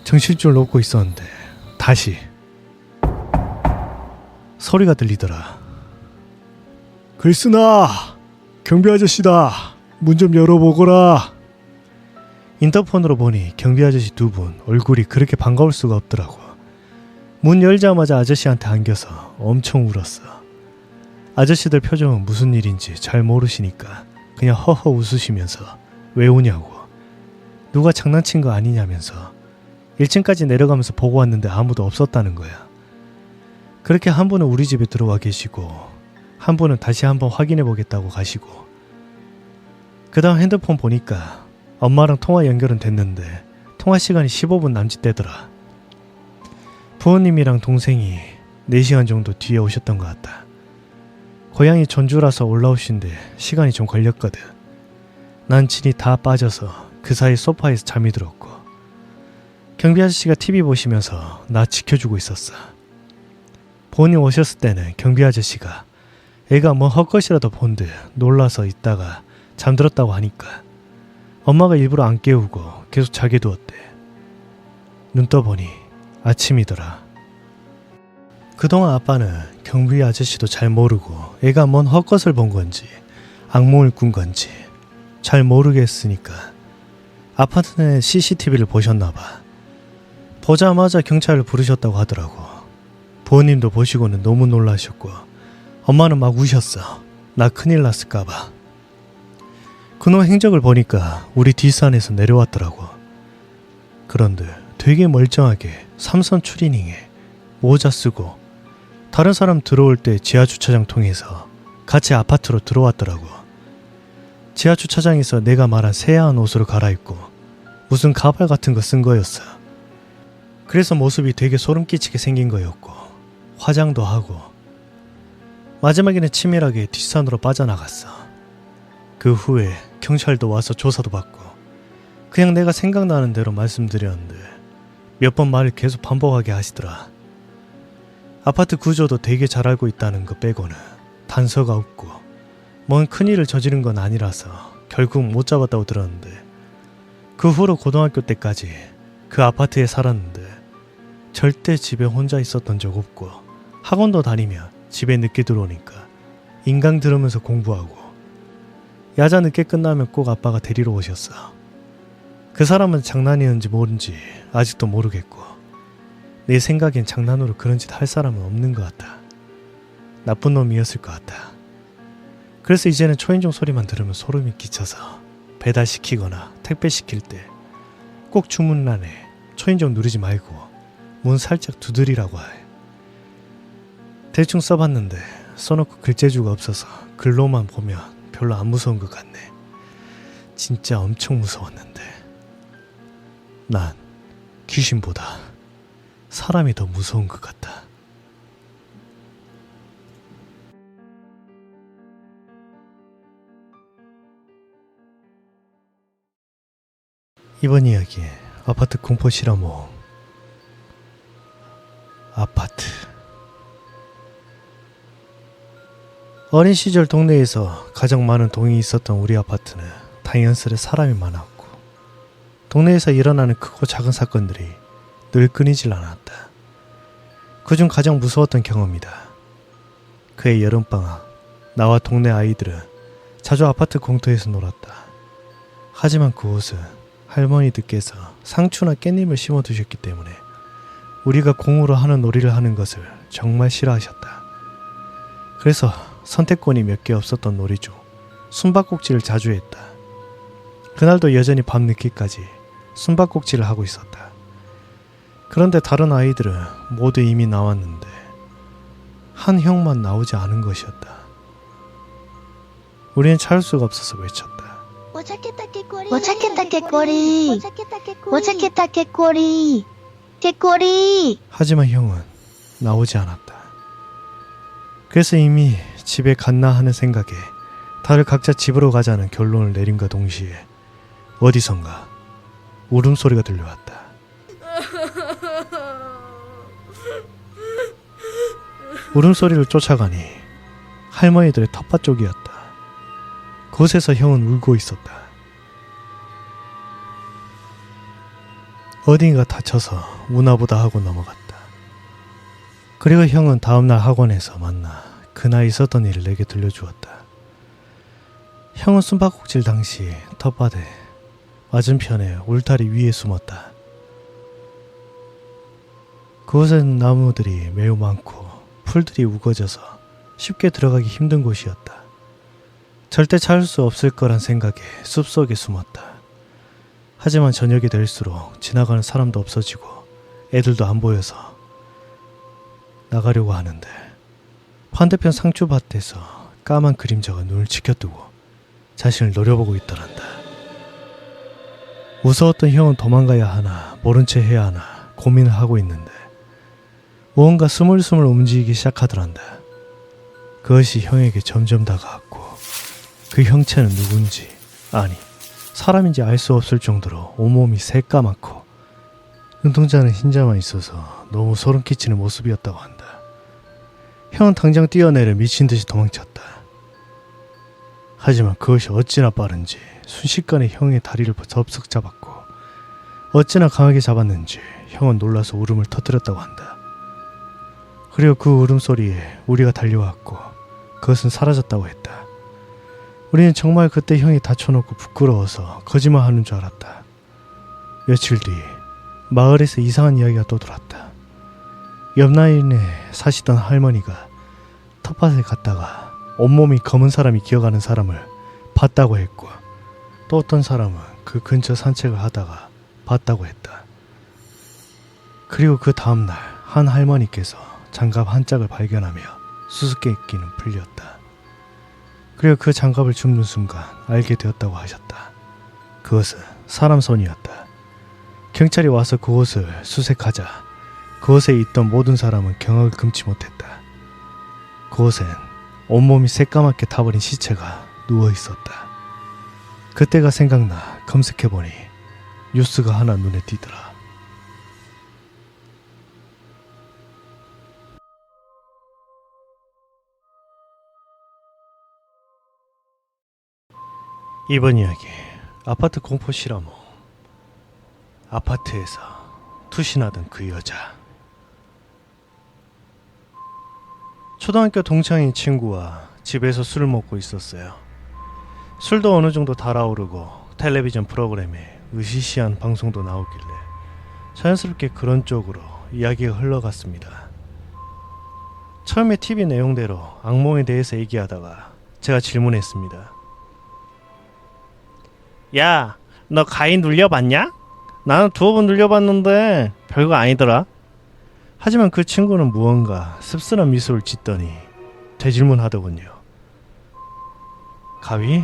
정신줄 놓고 있었는데 다시 소리가 들리더라. 글쓰나, 경비 아저씨다. 문 좀 열어보거라. 인터폰으로 보니 경비 아저씨 두 분 얼굴이 그렇게 반가울 수가 없더라고. 문 열자마자 아저씨한테 안겨서 엄청 울었어. 아저씨들 표정은 무슨 일인지 잘 모르시니까 그냥 허허 웃으시면서 왜 우냐고, 누가 장난친 거 아니냐면서 1층까지 내려가면서 보고 왔는데 아무도 없었다는 거야. 그렇게 한 분은 우리 집에 들어와 계시고 한 분은 다시 한번 확인해 보겠다고 가시고, 그 다음 핸드폰 보니까 엄마랑 통화 연결은 됐는데 통화 시간이 15분 남짓되더라. 부모님이랑 동생이 4시간 정도 뒤에 오셨던 것 같다. 고향이 전주라서 올라오신데 시간이 좀 걸렸거든. 난 진이 다 빠져서 그 사이 소파에서 잠이 들었고, 경비 아저씨가 TV 보시면서 나 지켜주고 있었어. 부모님 오셨을 때는 경비 아저씨가 애가 뭐 헛것이라도 본 듯 놀라서 있다가 잠들었다고 하니까 엄마가 일부러 안 깨우고 계속 자게 두었대. 눈 떠보니 아침이더라. 그동안 아빠는 경비 아저씨도 잘 모르고 애가 뭔 헛것을 본 건지 악몽을 꾼 건지 잘 모르겠으니까 아파트 내 CCTV를 보셨나봐. 보자마자 경찰을 부르셨다고 하더라고. 부모님도 보시고는 너무 놀라셨고 엄마는 막 우셨어. 나 큰일 났을까봐. 그놈 행적을 보니까 우리 뒷산에서 내려왔더라고. 그런데 되게 멀쩡하게 3선 추리닝에 모자 쓰고 다른 사람 들어올 때 지하주차장 통해서 같이 아파트로 들어왔더라고. 지하주차장에서 내가 말한 새하얀 옷으로 갈아입고 무슨 가발 같은 거 쓴 거였어. 그래서 모습이 되게 소름 끼치게 생긴 거였고 화장도 하고 마지막에는 치밀하게 뒷산으로 빠져나갔어. 그 후에 경찰도 와서 조사도 받고 그냥 내가 생각나는 대로 말씀드렸는데 몇 번 말을 계속 반복하게 하시더라. 아파트 구조도 되게 잘 알고 있다는 거 빼고는 단서가 없고 뭔 큰일을 저지른 건 아니라서 결국 못 잡았다고 들었는데, 그 후로 고등학교 때까지 그 아파트에 살았는데 절대 집에 혼자 있었던 적 없고 학원도 다니며 집에 늦게 들어오니까 인강 들으면서 공부하고 야자 늦게 끝나면 꼭 아빠가 데리러 오셨어. 그 사람은 장난이었는지 뭔지 아직도 모르겠고 내 생각엔 장난으로 그런 짓 할 사람은 없는 것 같아. 나쁜 놈이었을 것 같아. 그래서 이제는 초인종 소리만 들으면 소름이 끼쳐서 배달시키거나 택배시킬 때 꼭 주문란에 초인종 누르지 말고 문 살짝 두드리라고 해. 대충 써봤는데 써놓고 글재주가 없어서 글로만 보면 별로 안 무서운 것 같네. 진짜 엄청 무서웠는데 난 귀신보다 사람이 더 무서운 것 같아. 이번 이야기 아파트 공포 실험 모험. 아파트. 어린 시절 동네에서 가장 많은 동이 있었던 우리 아파트는 다행스레 사람이 많았고 동네에서 일어나는 크고 작은 사건들이 늘 끊이질 않았다. 그중 가장 무서웠던 경험이다. 그해 여름방학, 나와 동네 아이들은 자주 아파트 공터에서 놀았다. 하지만 그곳은 할머니들께서 상추나 깻잎을 심어두셨기 때문에 우리가 공으로 하는 놀이를 하는 것을 정말 싫어하셨다. 그래서 선택권이 몇 개 없었던 놀이 중 숨바꼭질을 자주 했다. 그날도 여전히 밤늦게까지 숨바꼭질을 하고 있었다. 그런데 다른 아이들은 모두 이미 나왔는데 한 형만 나오지 않은 것이었다. 우리는 찾을 수가 없어서 외쳤다. 못 찾겠다 깨꼬리. 못 찾겠다, 깨꼬리. 못 찾겠다 깨꼬리. 못 찾겠다, 개꼬리. 개꼬리. 하지만 형은 나오지 않았다. 그래서 이미 집에 갔나 하는 생각에 다들 각자 집으로 가자는 결론을 내림과 동시에 어디선가 울음소리가 들려왔다. 울음소리를 쫓아가니 할머니들의 텃밭 쪽이었다. 그곳에서 형은 울고 있었다. 어딘가 다쳐서 우나보다 하고 넘어갔다. 그리고 형은 다음날 학원에서 만나 그날 있었던 일을 내게 들려주었다. 형은 숨바꼭질 당시 텃밭에 맞은편에 울타리 위에 숨었다. 그곳엔 나무들이 매우 많고 풀들이 우거져서 쉽게 들어가기 힘든 곳이었다. 절대 찾을 수 없을 거란 생각에 숲속에 숨었다. 하지만 저녁이 될수록 지나가는 사람도 없어지고 애들도 안 보여서 나가려고 하는데 반대편 상추밭에서 까만 그림자가 눈을 치켜뜨고 자신을 노려보고 있더란다. 무서웠던 형은 도망가야 하나 모른 채 해야 하나 고민을 하고 있는데 무언가 스물스물 움직이기 시작하더란다. 그것이 형에게 점점 다가왔고 그 형체는 누군지 아니 사람인지 알 수 없을 정도로 온몸이 새까맣고 눈동자는 흰자만 있어서 너무 소름 끼치는 모습이었다고 한다. 형은 당장 뛰어내려 미친 듯이 도망쳤다. 하지만 그것이 어찌나 빠른지 순식간에 형의 다리를 접속 잡았고 어찌나 강하게 잡았는지 형은 놀라서 울음을 터뜨렸다고 한다. 그리고 그 울음소리에 우리가 달려왔고 그것은 사라졌다고 했다. 우리는 정말 그때 형이 다쳐놓고 부끄러워서 거짓말하는 줄 알았다. 며칠 뒤 마을에서 이상한 이야기가 또 돌았다. 옆라인에 사시던 할머니가 텃밭에 갔다가 온몸이 검은 사람이 기어가는 사람을 봤다고 했고 또 어떤 사람은 그 근처 산책을 하다가 봤다고 했다. 그리고 그 다음날 한 할머니께서 장갑 한 짝을 발견하며 수수께끼는 풀렸다. 그리고 그 장갑을 줍는 순간 알게 되었다고 하셨다. 그것은 사람 손이었다. 경찰이 와서 그곳을 수색하자 그곳에 있던 모든 사람은 경악을 금치 못했다. 그곳엔 온몸이 새까맣게 타버린 시체가 누워있었다. 그때가 생각나 검색해보니 뉴스가 하나 눈에 띄더라. 이번 이야기 아파트 공포 실화모. 아파트에서 투신하던 그 여자. 초등학교 동창인 친구와 집에서 술을 먹고 있었어요. 술도 어느 정도 달아오르고 텔레비전 프로그램에 으시시한 방송도 나오길래 자연스럽게 그런 쪽으로 이야기가 흘러갔습니다. 처음에 TV 내용대로 악몽에 대해서 얘기하다가 제가 질문했습니다. 야, 너 가위 눌려봤냐? 나는 2번 눌려봤는데 별거 아니더라. 하지만 그 친구는 무언가 씁쓸한 미소를 짓더니 되질문하더군요. 가위?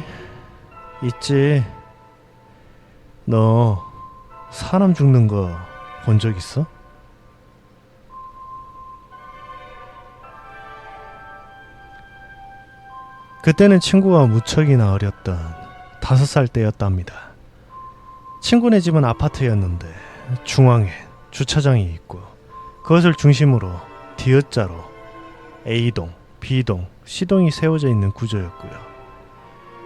있지. 너 사람 죽는 거 본 적 있어? 그때는 친구가 무척이나 어렸던 5살 때였답니다. 친구네 집은 아파트였는데 중앙에 주차장이 있고 그것을 중심으로 D자로 A동, B동, C동이 세워져 있는 구조였고요.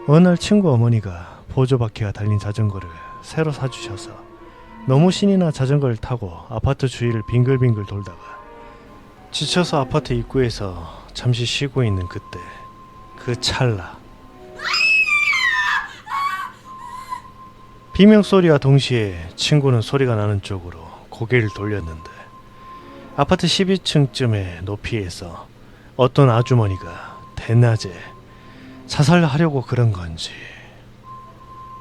어느 날 친구 어머니가 보조바퀴가 달린 자전거를 새로 사주셔서 너무 신이 나 자전거를 타고 아파트 주위를 빙글빙글 돌다가 지쳐서 아파트 입구에서 잠시 쉬고 있는 그때 그 찰나 비명소리와 동시에 친구는 소리가 나는 쪽으로 고개를 돌렸는데 아파트 12층쯤의 높이에서 어떤 아주머니가 대낮에 자살하려고 그런 건지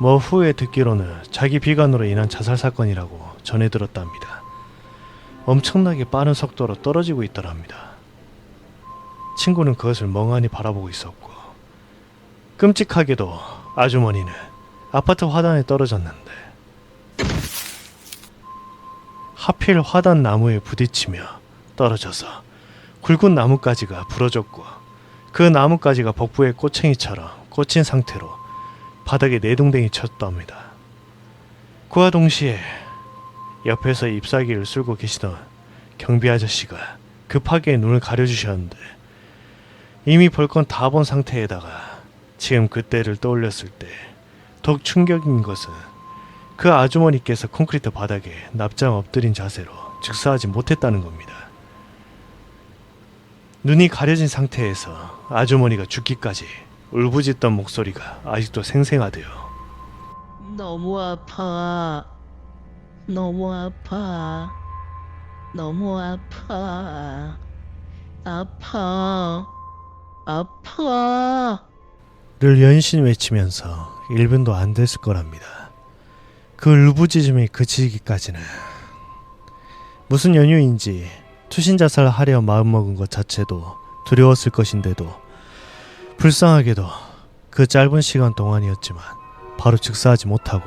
후에 듣기로는 자기 비관으로 인한 자살 사건이라고 전해 들었답니다. 엄청나게 빠른 속도로 떨어지고 있더랍니다. 친구는 그것을 멍하니 바라보고 있었고, 끔찍하게도 아주머니는 아파트 화단에 떨어졌는데 하필 화단 나무에 부딪히며 떨어져서 굵은 나뭇가지가 부러졌고, 그 나뭇가지가 복부의 꼬챙이처럼 꽂힌 상태로 바닥에 내동댕이 쳤답니다. 그와 동시에 옆에서 잎사귀를 쓸고 계시던 경비 아저씨가 급하게 눈을 가려주셨는데, 이미 벌건 다 본 상태에다가 지금 그때를 떠올렸을 때 더욱 충격인 것은 그 아주머니께서 콘크리트 바닥에 납작 엎드린 자세로 즉사하지 못했다는 겁니다. 눈이 가려진 상태에서 아주머니가 죽기까지 울부짖던 목소리가 아직도 생생하대요. 너무 아파. 너무 아파. 너무 아파. 아파. 아파. 를 연신 외치면서 1분도 안 됐을 거랍니다. 그 울부짖음이 그치기까지는 무슨 연유인지 투신자살을 하려 마음먹은 것 자체도 두려웠을 것인데도, 불쌍하게도 그 짧은 시간 동안이었지만 바로 즉사하지 못하고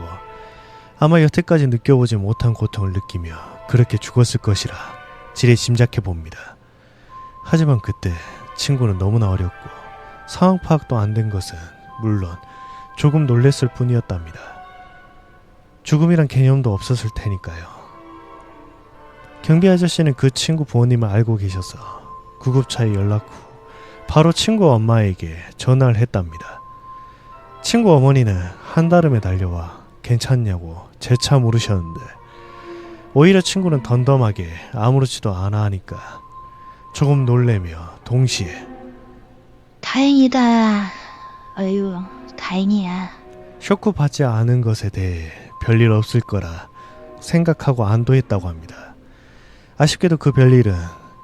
아마 여태까지 느껴보지 못한 고통을 느끼며 그렇게 죽었을 것이라 지레 짐작해 봅니다. 하지만 그때 친구는 너무나 어렸고 상황 파악도 안 된 것은 물론 조금 놀랬을 뿐이었답니다. 죽음이란 개념도 없었을 테니까요. 경비 아저씨는 그 친구 부모님을 알고 계셔서 구급차에 연락 후 바로 친구 엄마에게 전화를 했답니다. 친구 어머니는 한달음에 달려와 괜찮냐고 재차 물으셨는데, 오히려 친구는 덤덤하게 아무렇지도 않아 하니까 조금 놀래며 동시에 다행이다. 아유, 다행이야. 쇼크 받지 않은 것에 대해 별일 없을 거라 생각하고 안도했다고 합니다. 아쉽게도 그 별일은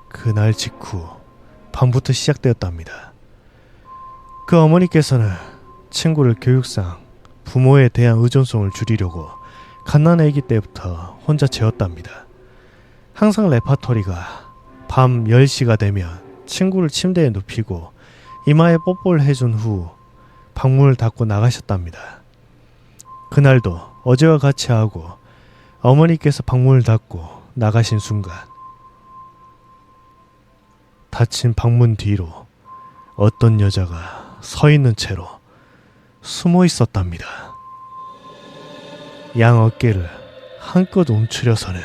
그날 직후 밤부터 시작되었답니다. 그 어머니께서는 친구를 교육상 부모에 대한 의존성을 줄이려고 갓난아기 때부터 혼자 재웠답니다. 항상 레파토리가 밤 10시가 되면 친구를 침대에 눕히고 이마에 뽀뽀를 해준 후 방문을 닫고 나가셨답니다. 그날도 어제와 같이 하고 어머니께서 방문을 닫고 나가신 순간 닫힌 방문 뒤로 어떤 여자가 서 있는 채로 숨어 있었답니다. 양 어깨를 한껏 움츠려서는.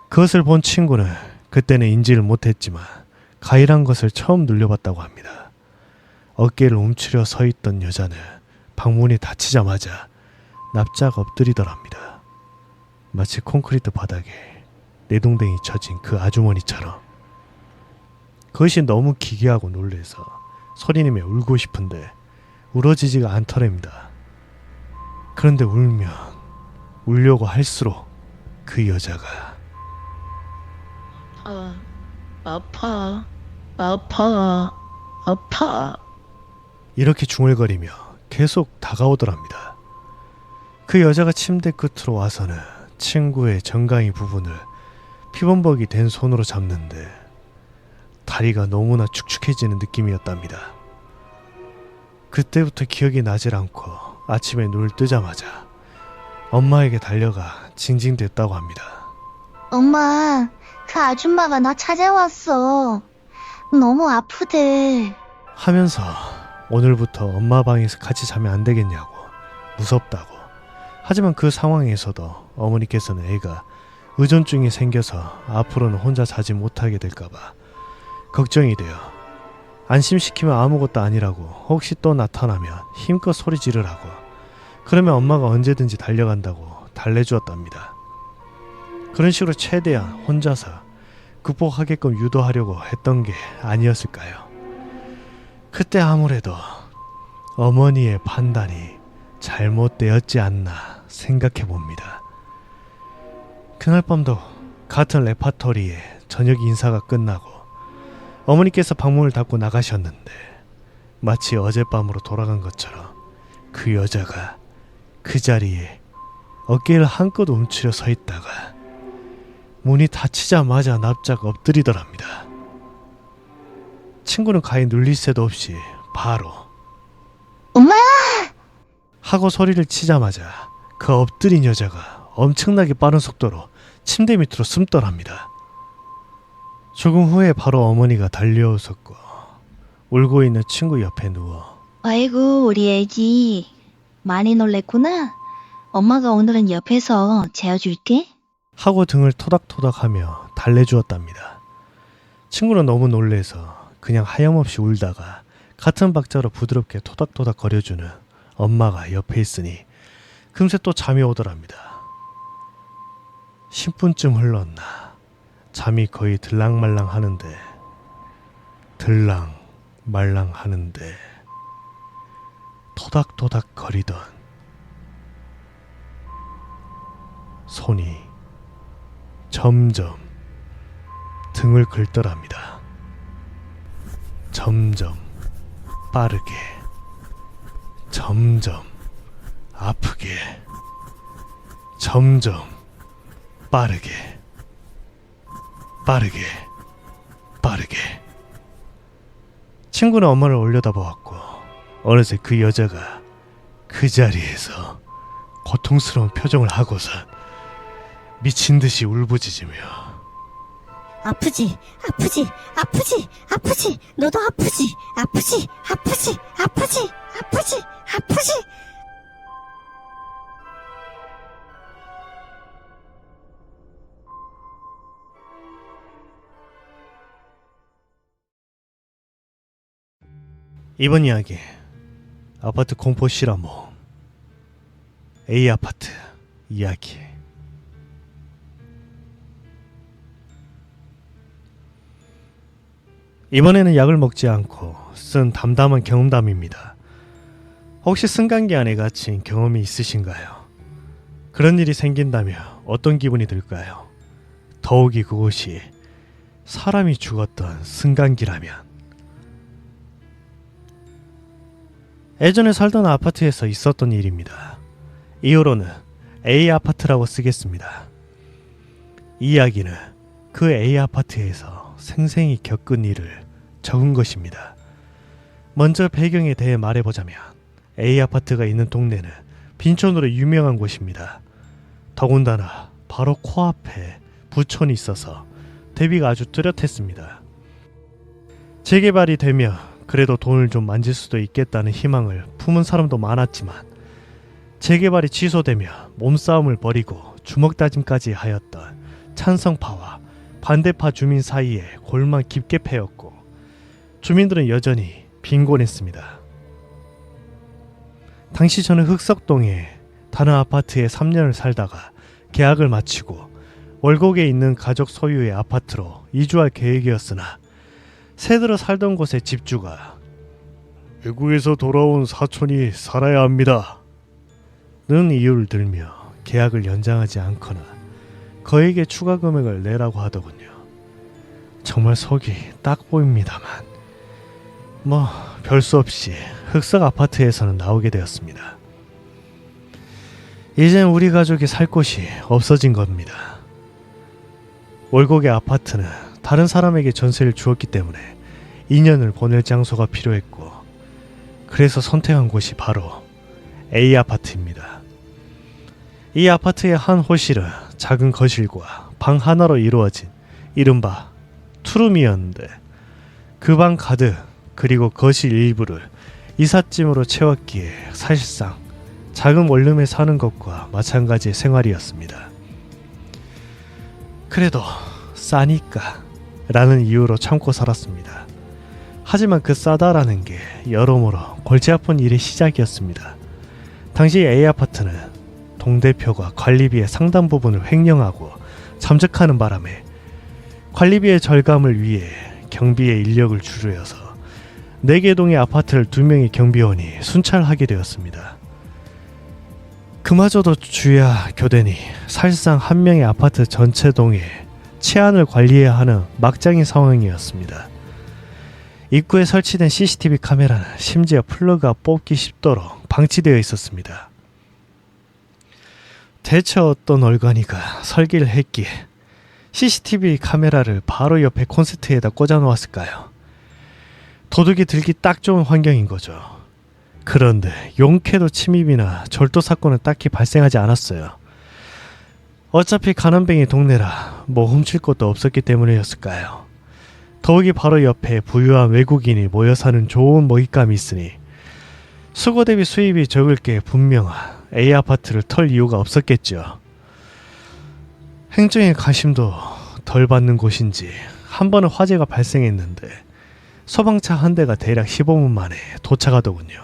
그것을 본 친구는 그때는 인지를 못했지만 가일한 것을 처음 눌려봤다고 합니다. 어깨를 움츠려 서 있던 여자는 방문이 닫히자마자 납작 엎드리더랍니다. 마치 콘크리트 바닥에 내동댕이 쳐진 그 아주머니처럼. 그것이 너무 기괴하고 놀래서 소리내며 울고 싶은데 울어지지가 않더랍니다. 그런데 울려고 할수록 그 여자가 아파. 아파. 아파. 이렇게 중얼거리며 계속 다가오더랍니다. 그 여자가 침대 끝으로 와서는 친구의 정강이 부분을 피범벅이 된 손으로 잡는데 다리가 너무나 축축해지는 느낌이었답니다. 그때부터 기억이 나질 않고 아침에 눈을 뜨자마자 엄마에게 달려가 징징댔다고 합니다. 엄마, 그 아줌마가 나 찾아왔어. 너무 아프대. 하면서 오늘부터 엄마 방에서 같이 자면 안 되겠냐고, 무섭다고. 하지만 그 상황에서도 어머니께서는 애가 의존증이 생겨서 앞으로는 혼자 자지 못하게 될까봐 걱정이 돼요. 안심시키면 아무것도 아니라고, 혹시 또 나타나면 힘껏 소리 지르라고, 그러면 엄마가 언제든지 달려간다고 달래주었답니다. 그런 식으로 최대한 혼자서 극복하게끔 유도하려고 했던 게 아니었을까요? 그때 아무래도 어머니의 판단이 잘못되었지 않나 생각해 봅니다. 그날 밤도 같은 레파토리에 저녁 인사가 끝나고 어머니께서 방문을 닫고 나가셨는데, 마치 어젯밤으로 돌아간 것처럼 그 여자가 그 자리에 어깨를 한껏 움츠려 서 있다가 문이 닫히자마자 납작 엎드리더랍니다. 친구는 가히 눌릴 새도 없이 바로 엄마야! 하고 소리를 치자마자 그 엎드린 여자가 엄청나게 빠른 속도로 침대 밑으로 숨더랍니다. 조금 후에 바로 어머니가 달려오셨고 울고 있는 친구 옆에 누워 아이고, 우리 애기. 많이 놀랬구나. 엄마가 오늘은 옆에서 재워줄게. 하고 등을 토닥토닥하며 달래주었답니다. 친구는 너무 놀래서 그냥 하염없이 울다가 같은 박자로 부드럽게 토닥토닥 거려주는 엄마가 옆에 있으니 금세 또 잠이 오더랍니다. 10분쯤 흘렀나 잠이 거의 들랑말랑 하는데 토닥토닥 거리던 손이 점점 등을 긁더랍니다. 점점 빠르게, 점점 아프게, 점점 빠르게. 친구는 엄마를 올려다보았고 어느새 그 여자가 그 자리에서 고통스러운 표정을 하고서 미친 듯이 울부짖으며 아프지, 아프지, 아프지, 아프지, 너도 아프지, 아프지, 아프지, 아프지, 아프지, 아프지. 이번 이야기 아파트 공포 실화모 A 아파트 이야기. 이번에는 약을 먹지 않고 쓴 담담한 경험담입니다. 혹시 승강기 안에 갇힌 경험이 있으신가요? 그런 일이 생긴다면 어떤 기분이 들까요? 더욱이 그곳이 사람이 죽었던 승강기라면. 예전에 살던 아파트에서 있었던 일입니다. 이후로는 A 아파트라고 쓰겠습니다. 이 이야기는 그 A 아파트에서 생생히 겪은 일을 적은 것입니다. 먼저 배경에 대해 말해보자면 A 아파트가 있는 동네는 빈촌으로 유명한 곳입니다. 더군다나 바로 코앞에 부촌이 있어서 대비가 아주 뚜렷했습니다. 재개발이 되면 그래도 돈을 좀 만질 수도 있겠다는 희망을 품은 사람도 많았지만 재개발이 취소되며 몸싸움을 벌이고 주먹다짐까지 하였던 찬성파와 반대파 주민 사이에 골만 깊게 패였고 주민들은 여전히 빈곤했습니다. 당시 저는 흑석동에 다른 아파트에 3년을 살다가 계약을 마치고 월곡에 있는 가족 소유의 아파트로 이주할 계획이었으나 새들어 살던 곳의 집주가 외국에서 돌아온 사촌이 살아야 합니다 는 이유를 들며 계약을 연장하지 않거나 거액의 추가 금액을 내라고 하더군요. 정말 속이 딱 보입니다만 별 수 없이 흑석 아파트에서는 나오게 되었습니다. 이젠 우리 가족이 살 곳이 없어진 겁니다. 월곡의 아파트는 다른 사람에게 전세를 주었기 때문에 2년을 보낼 장소가 필요했고 그래서 선택한 곳이 바로 A 아파트입니다. 이 아파트의 한 호실은 작은 거실과 방 하나로 이루어진 이른바 투룸이었는데 그 방 가득 그리고 거실 일부를 이삿짐으로 채웠기에 사실상 작은 원룸에 사는 것과 마찬가지의 생활이었습니다. 그래도 싸니까 라는 이유로 참고 살았습니다. 하지만 그 싸다라는 게 여러모로 골치 아픈 일의 시작이었습니다. 당시 A 아파트는 동대표가 관리비의 상당 부분을 횡령하고 잠적하는 바람에 관리비의 절감을 위해 경비의 인력을 줄여서 4개 동의 아파트를 2명의 경비원이 순찰하게 되었습니다. 그마저도 주야 교대니 사실상 한 명의 아파트 전체 동에 치안을 관리해야 하는 막장인 상황이었습니다. 입구에 설치된 CCTV 카메라는 심지어 플러그가 뽑기 쉽도록 방치되어 있었습니다. 대체 어떤 얼간이가 설계를 했기에 CCTV 카메라를 바로 옆에 콘센트에다 꽂아 놓았을까요? 도둑이 들기 딱 좋은 환경인 거죠. 그런데 용케도 침입이나 절도 사건은 딱히 발생하지 않았어요. 어차피 가난뱅이 동네라 뭐 훔칠 것도 없었기 때문이었을까요? 더욱이 바로 옆에 부유한 외국인이 모여 사는 좋은 먹잇감이 있으니 수고 대비 수입이 적을 게 분명한 A 아파트를 털 이유가 없었겠죠. 행정의 관심도 덜 받는 곳인지 한 번은 화재가 발생했는데 소방차 한 대가 대략 15분 만에 도착하더군요.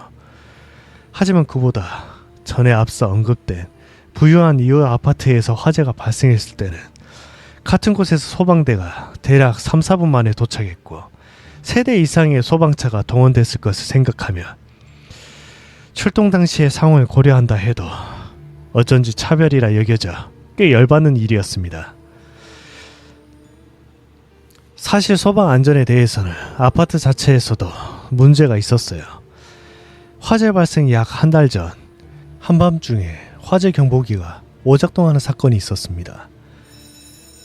하지만 그보다 전에 앞서 언급된 부유한 이웃 아파트에서 화재가 발생했을 때는 같은 곳에서 소방대가 대략 3, 4분 만에 도착했고 3대 이상의 소방차가 동원됐을 것을 생각하면 출동 당시의 상황을 고려한다 해도 어쩐지 차별이라 여겨져 꽤 열받는 일이었습니다. 사실 소방 안전에 대해서는 아파트 자체에서도 문제가 있었어요. 화재 발생 약 한 달 전 한밤중에 화재 경보기가 오작동하는 사건이 있었습니다.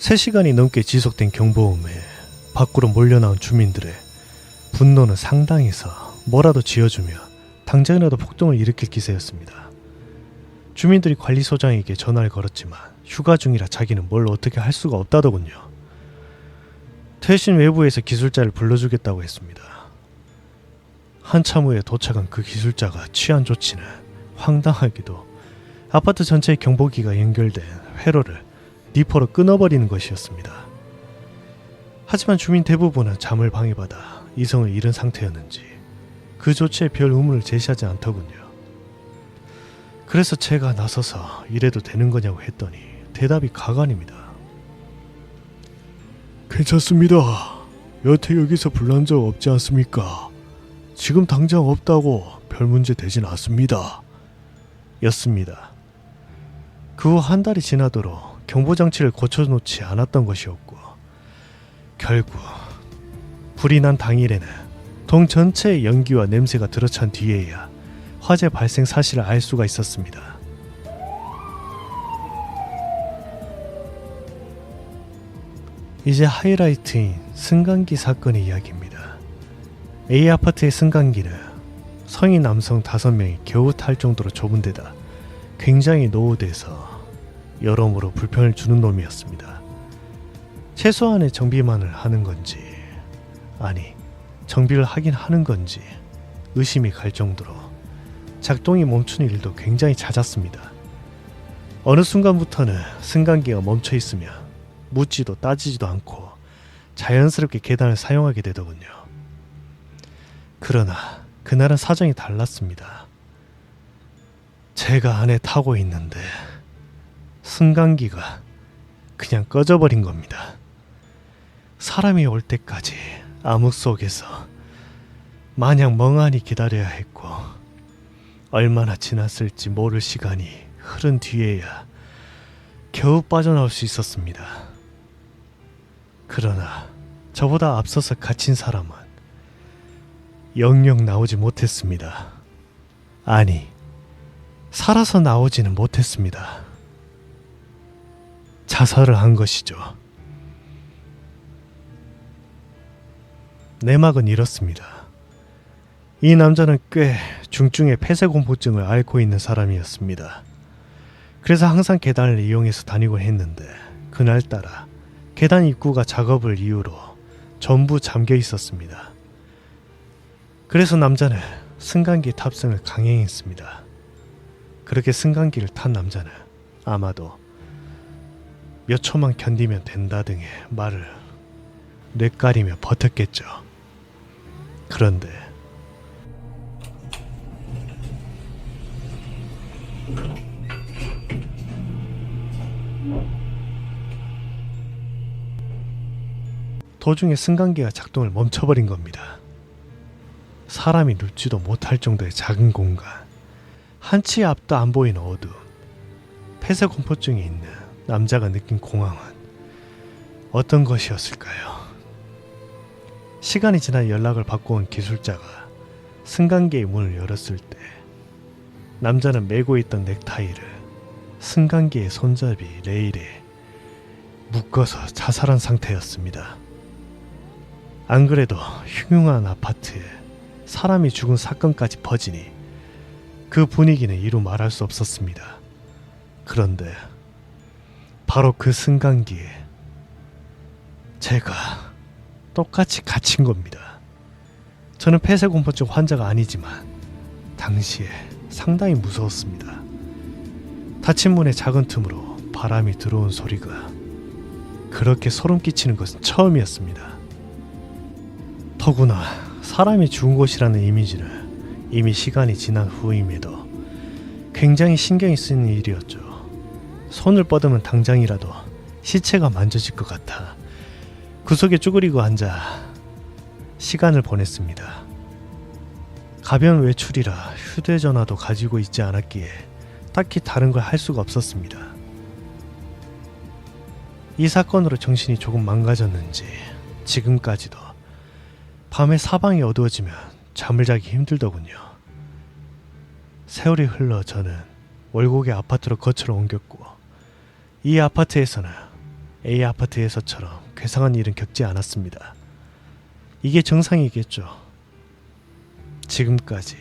3시간이 넘게 지속된 경보음에 밖으로 몰려나온 주민들의 분노는 상당해서 뭐라도 지어주며 당장이라도 폭동을 일으킬 기세였습니다. 주민들이 관리소장에게 전화를 걸었지만 휴가 중이라 자기는 뭘 어떻게 할 수가 없다더군요. 대신 외부에서 기술자를 불러주겠다고 했습니다. 한참 후에 도착한 그 기술자가 취한 조치는 황당하게도 아파트 전체의 경보기가 연결된 회로를 니퍼로 끊어버리는 것이었습니다. 하지만 주민 대부분은 잠을 방해받아 이성을 잃은 상태였는지 그 조치에 별 의문을 제시하지 않더군요. 그래서 제가 나서서 이래도 되는 거냐고 했더니 대답이 가관입니다. 괜찮습니다. 여태 여기서 불난 적 없지 않습니까? 지금 당장 없다고 별 문제 되진 않습니다. 였습니다. 그 후 한 달이 지나도록 경보장치를 고쳐놓지 않았던 것이었고 결국 불이 난 당일에는 동 전체의 연기와 냄새가 들어찬 뒤에야 화재 발생 사실을 알 수가 있었습니다. 이제 하이라이트인 승강기 사건의 이야기입니다. A 아파트의 승강기는 성인 남성 5명이 겨우 탈 정도로 좁은 데다 굉장히 노후돼서 여러모로 불편을 주는 놈이었습니다. 최소한의 정비만을 하는 건지 아니 정비를 하긴 하는 건지 의심이 갈 정도로 작동이 멈추는 일도 굉장히 잦았습니다. 어느 순간부터는 승강기가 멈춰 있으면 묻지도 따지지도 않고 자연스럽게 계단을 사용하게 되더군요. 그러나 그날은 사정이 달랐습니다. 제가 안에 타고 있는데 승강기가 그냥 꺼져버린 겁니다. 사람이 올 때까지 암흑 속에서 마냥 멍하니 기다려야 했고 얼마나 지났을지 모를 시간이 흐른 뒤에야 겨우 빠져나올 수 있었습니다. 그러나 저보다 앞서서 갇힌 사람은 영영 나오지 못했습니다. 아니, 살아서 나오지는 못했습니다. 자살을 한 것이죠. 내막은 이렇습니다. 이 남자는 꽤 중증의 폐쇄공포증을 앓고 있는 사람이었습니다. 그래서 항상 계단을 이용해서 다니곤 했는데 그날따라 계단 입구가 작업을 이유로 전부 잠겨 있었습니다. 그래서 남자는 승강기 탑승을 강행했습니다. 그렇게 승강기를 탄 남자는 아마도 몇 초만 견디면 된다 등의 말을 뇌까리며 버텼겠죠. 그런데 도중에 승강기가 작동을 멈춰버린 겁니다. 사람이 눕지도 못할 정도의 작은 공간, 한치 앞도 안 보이는 어두움, 폐쇄 공포증이 있는 남자가 느낀 공황은 어떤 것이었을까요? 시간이 지나 연락을 받고 온 기술자가 승강기의 문을 열었을 때 남자는 메고 있던 넥타이를 승강기의 손잡이 레일에 묶어 죽어서 자살한 상태였습니다. 안 그래도 흉흉한 아파트에 사람이 죽은 사건까지 퍼지니 그 분위기는 이루 말할 수 없었습니다. 그런데 바로 그 순간기에 제가 똑같이 갇힌 겁니다. 저는 폐쇄공포증 환자가 아니지만 당시에 상당히 무서웠습니다. 닫힌 문의 작은 틈으로 바람이 들어온 소리가 그렇게 소름 끼치는 것은 처음이었습니다. 더구나 사람이 죽은 곳이라는 이미지를 이미 시간이 지난 후임에도 굉장히 신경이 쓰이는 일이었죠. 손을 뻗으면 당장이라도 시체가 만져질 것 같아 구석에 쭈그리고 앉아 시간을 보냈습니다. 가벼운 외출이라 휴대전화도 가지고 있지 않았기에 딱히 다른 걸 할 수가 없었습니다. 이 사건으로 정신이 조금 망가졌는지 지금까지도 밤에 사방이 어두워지면 잠을 자기 힘들더군요. 세월이 흘러 저는 월곡의 아파트로 거처를 옮겼고 이 아파트에서는 A 아파트에서처럼 괴상한 일은 겪지 않았습니다. 이게 정상이겠죠. 지금까지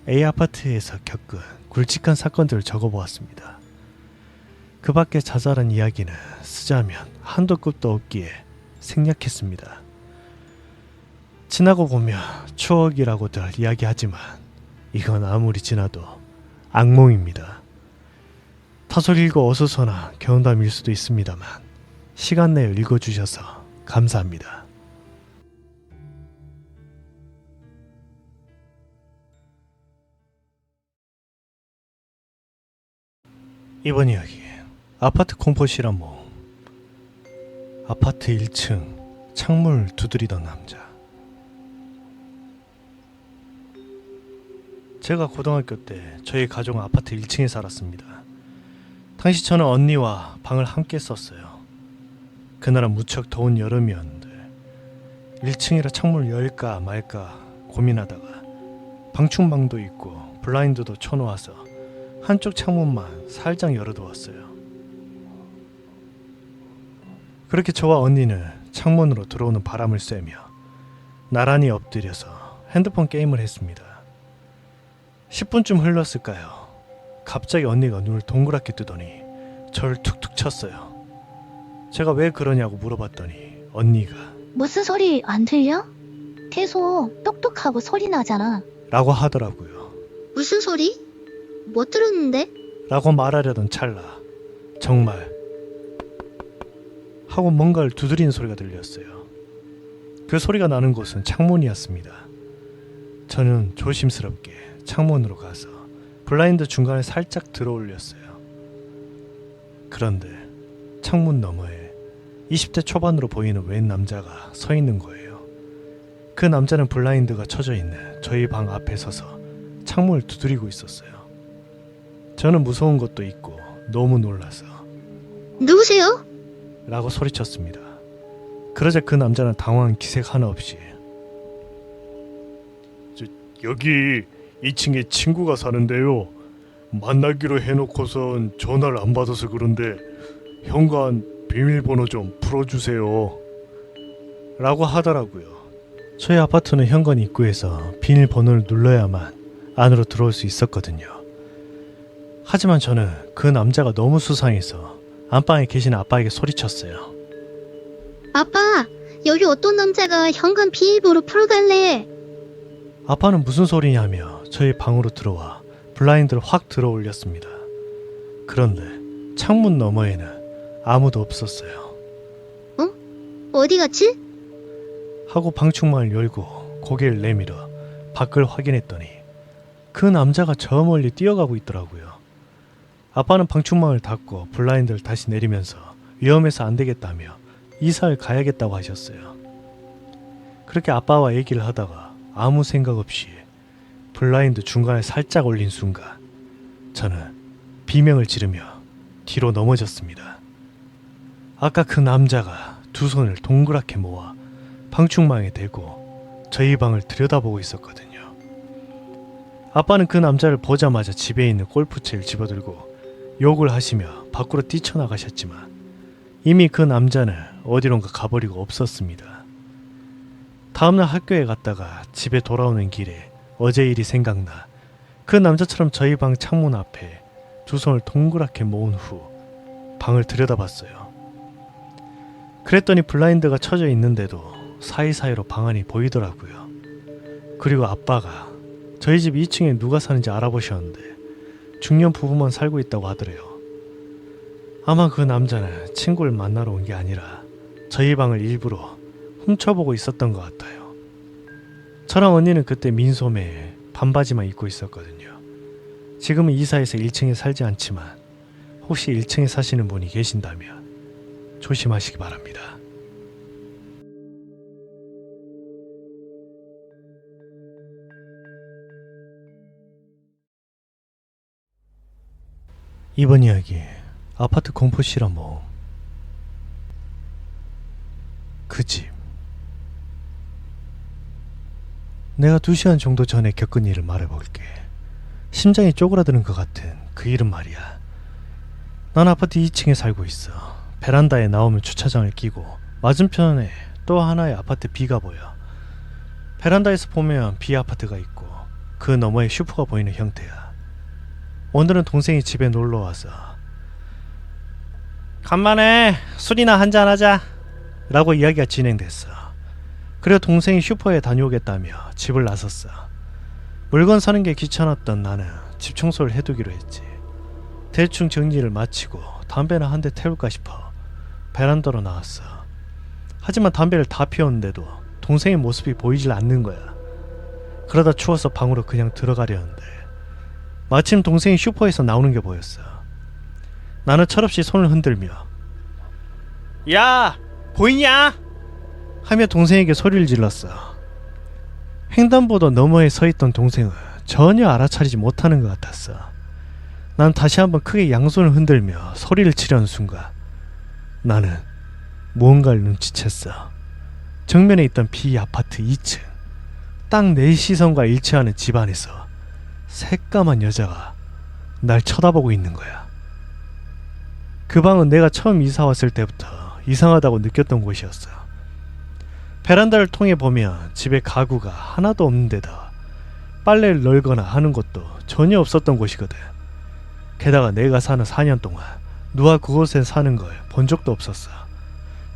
A 아파트에서 겪은 굵직한 사건들을 적어보았습니다. 그 밖에 자잘한 이야기는 쓰자면 한도 끝도 없기에 생략했습니다. 지나고 보면 추억이라고들 이야기하지만 이건 아무리 지나도 악몽입니다. 타솔 읽고 어수선한 경험담일 수도 있습니다만 시간 내에 읽어주셔서 감사합니다. 이번 이야기 아파트 공포실한 모험. 아파트 1층 창문을 두드리던 남자. 제가 고등학교 때 저희 가족은 아파트 1층에 살았습니다. 당시 저는 언니와 방을 함께 썼어요. 그날은 무척 더운 여름이었는데 1층이라 창문을 열까 말까 고민하다가 방충망도 있고 블라인드도 쳐놓아서 한쪽 창문만 살짝 열어두었어요. 그렇게 저와 언니는 창문으로 들어오는 바람을 쐬며 나란히 엎드려서 핸드폰 게임을 했습니다. 10분쯤 흘렀을까요? 갑자기 언니가 눈을 동그랗게 뜨더니 저를 툭툭 쳤어요. 제가 왜 그러냐고 물어봤더니 언니가 무슨 소리 안 들려? 계속 똑똑하고 소리 나잖아. 라고 하더라고요. 무슨 소리? 뭐 들었는데? 라고 말하려던 찰나 정말 하고 뭔가를 두드리는 소리가 들렸어요. 그 소리가 나는 곳은 창문이었습니다. 저는 조심스럽게 창문으로 가서 블라인드 중간에 살짝 들어올렸어요. 그런데 창문 너머에 20대 초반으로 보이는 웬 남자가 서 있는 거예요. 그 남자는 블라인드가 쳐져 있는 저희 방 앞에 서서 창문을 두드리고 있었어요. 저는 무서운 것도 있고 너무 놀라서 누구세요? 라고 소리쳤습니다. 그러자 그 남자는 당황한 기색 하나 없이 여기 2층에 친구가 사는데요. 만나기로 해놓고선 전화를 안 받아서 그런데 현관 비밀번호 좀 풀어주세요. 라고 하더라고요. 저희 아파트는 현관 입구에서 비밀번호를 눌러야만 안으로 들어올 수 있었거든요. 하지만 저는 그 남자가 너무 수상해서 안방에 계신 아빠에게 소리쳤어요. 아빠, 여기 어떤 남자가 현관 비밀번호 풀어달래. 아빠는 무슨 소리냐며 저희 방으로 들어와 블라인드를 확 들어 올렸습니다. 그런데 창문 너머에는 아무도 없었어요. 어디 갔지? 하고 방충망을 열고 고개를 내밀어 밖을 확인했더니 그 남자가 저 멀리 뛰어가고 있더라고요. 아빠는 방충망을 닫고 블라인드를 다시 내리면서 위험해서 안 되겠다며 이사를 가야겠다고 하셨어요. 그렇게 아빠와 얘기를 하다가 아무 생각 없이 블라인드 중간에 살짝 올린 순간 저는 비명을 지르며 뒤로 넘어졌습니다. 아까 그 남자가 두 손을 동그랗게 모아 방충망에 대고 저희 방을 들여다보고 있었거든요. 아빠는 그 남자를 보자마자 집에 있는 골프채를 집어들고 욕을 하시며 밖으로 뛰쳐나가셨지만 이미 그 남자는 어디론가 가버리고 없었습니다. 다음날 학교에 갔다가 집에 돌아오는 길에 어제 일이 생각나 그 남자처럼 저희 방 창문 앞에 두 손을 동그랗게 모은 후 방을 들여다봤어요. 그랬더니 블라인드가 쳐져 있는데도 사이사이로 방 안이 보이더라고요. 그리고 아빠가 저희 집 2층에 누가 사는지 알아보셨는데 중년 부부만 살고 있다고 하더래요. 아마 그 남자는 친구를 만나러 온 게 아니라 저희 방을 일부러 훔쳐보고 있었던 것 같아요. 저랑 언니는 그때 민소매에 반바지만 입고 있었거든요. 지금은 이사해서 1층에 살지 않지만 혹시 1층에 사시는 분이 계신다면 조심하시기 바랍니다. 이번 이야기 아파트 공포 실험 모험. 그 집. 내가 2시간 정도 전에 겪은 일을 말해볼게. 심장이 쪼그라드는 것 같은 그 일은 말이야. 난 아파트 2층에 살고 있어. 베란다에 나오면 주차장을 끼고 맞은편에 또 하나의 아파트 B가 보여. 베란다에서 보면 B 아파트가 있고 그 너머에 슈퍼가 보이는 형태야. 오늘은 동생이 집에 놀러와서 간만에 술이나 한잔하자 라고 이야기가 진행됐어. 그리고 동생이 슈퍼에 다녀오겠다며 집을 나섰어. 물건 사는 게 귀찮았던 나는 집 청소를 해두기로 했지. 대충 정리를 마치고 담배나 한 대 태울까 싶어 베란다로 나왔어. 하지만 담배를 다 피웠는데도 동생의 모습이 보이질 않는 거야. 그러다 추워서 방으로 그냥 들어가려는데 마침 동생이 슈퍼에서 나오는 게 보였어. 나는 철없이 손을 흔들며 야! 보이냐? 하며 동생에게 소리를 질렀어. 횡단보도 너머에 서있던 동생은 전혀 알아차리지 못하는 것 같았어. 난 다시 한번 크게 양손을 흔들며 소리를 치려는 순간 나는 무언가를 눈치챘어. 정면에 있던 B 아파트 2층, 딱 내 시선과 일치하는 집 안에서 새까만 여자가 날 쳐다보고 있는 거야. 그 방은 내가 처음 이사 왔을 때부터 이상하다고 느꼈던 곳이었어. 베란다를 통해 보면 집에 가구가 하나도 없는 데다 빨래를 널거나 하는 것도 전혀 없었던 곳이거든. 게다가 내가 사는 4년 동안 누가 그곳에 사는 걸 본 적도 없었어.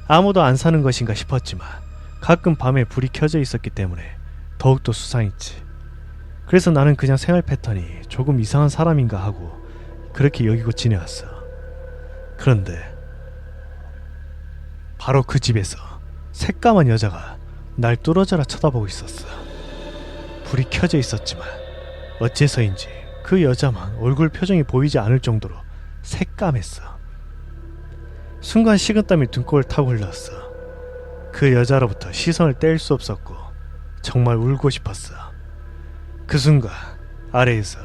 아무도 안 사는 것인가 싶었지만 가끔 밤에 불이 켜져 있었기 때문에 더욱더 수상했지. 그래서 나는 그냥 생활 패턴이 조금 이상한 사람인가 하고 그렇게 여기고 지내왔어. 그런데 바로 그 집에서 새까만 여자가 날 뚫어져라 쳐다보고 있었어. 불이 켜져 있었지만 어째서인지 그 여자만 얼굴 표정이 보이지 않을 정도로 새까맸어. 순간 식은땀이 등골을 타고 흘렀어. 그 여자로부터 시선을 뗄 수 없었고 정말 울고 싶었어. 그 순간 아래에서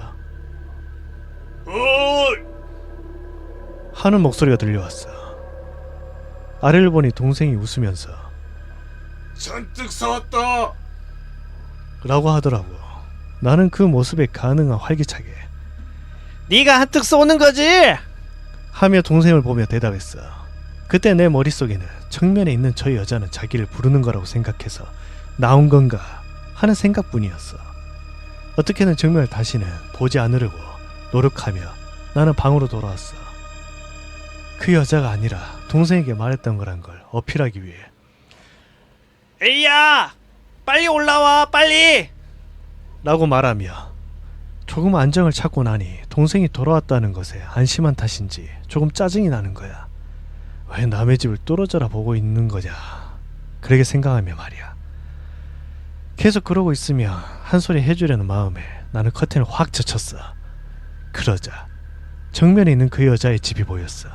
하는 목소리가 들려왔어. 아래를 보니 동생이 웃으면서 잔뜩 사왔다. 라고 하더라고. 나는 그 모습에 가능한 활기차게 네가 한뜩 쏘는 거지? 하며 동생을 보며 대답했어. 그때 내 머릿속에는 정면에 있는 저 여자는 자기를 부르는 거라고 생각해서 나온 건가 하는 생각뿐이었어. 어떻게든 정면을 다시는 보지 않으려고 노력하며 나는 방으로 돌아왔어. 그 여자가 아니라 동생에게 말했던 거란 걸 어필하기 위해 에이야! 빨리 올라와! 빨리! 라고 말하며 조금 안정을 찾고 나니 동생이 돌아왔다는 것에 안심한 탓인지 조금 짜증이 나는 거야. 왜 남의 집을 뚫어져라 보고 있는 거냐 그렇게 생각하며 말이야. 계속 그러고 있으며 한 소리 해주려는 마음에 나는 커튼을 확 젖혔어. 그러자 정면에 있는 그 여자의 집이 보였어.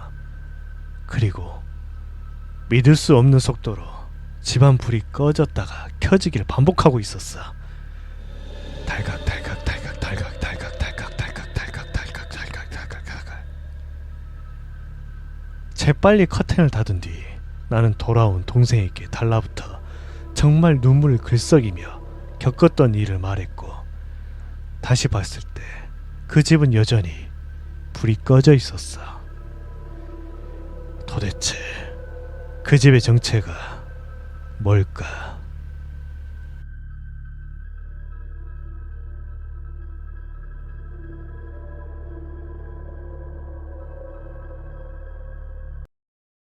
그리고 믿을 수 없는 속도로 집안 불이 꺼졌다가 켜지기를 반복하고 있었어. 달각 달각 달각 달각 달각 달각 달각 달각 달각 달각 달각 달각. 재빨리 커튼을 닫은 뒤 나는 돌아온 동생에게 달라붙어 정말 눈물을 글썩이며 겪었던 일을 말했고 다시 봤을 때 그 집은 여전히 불이 꺼져 있었어. 도대체 그 집의 정체가 뭘까?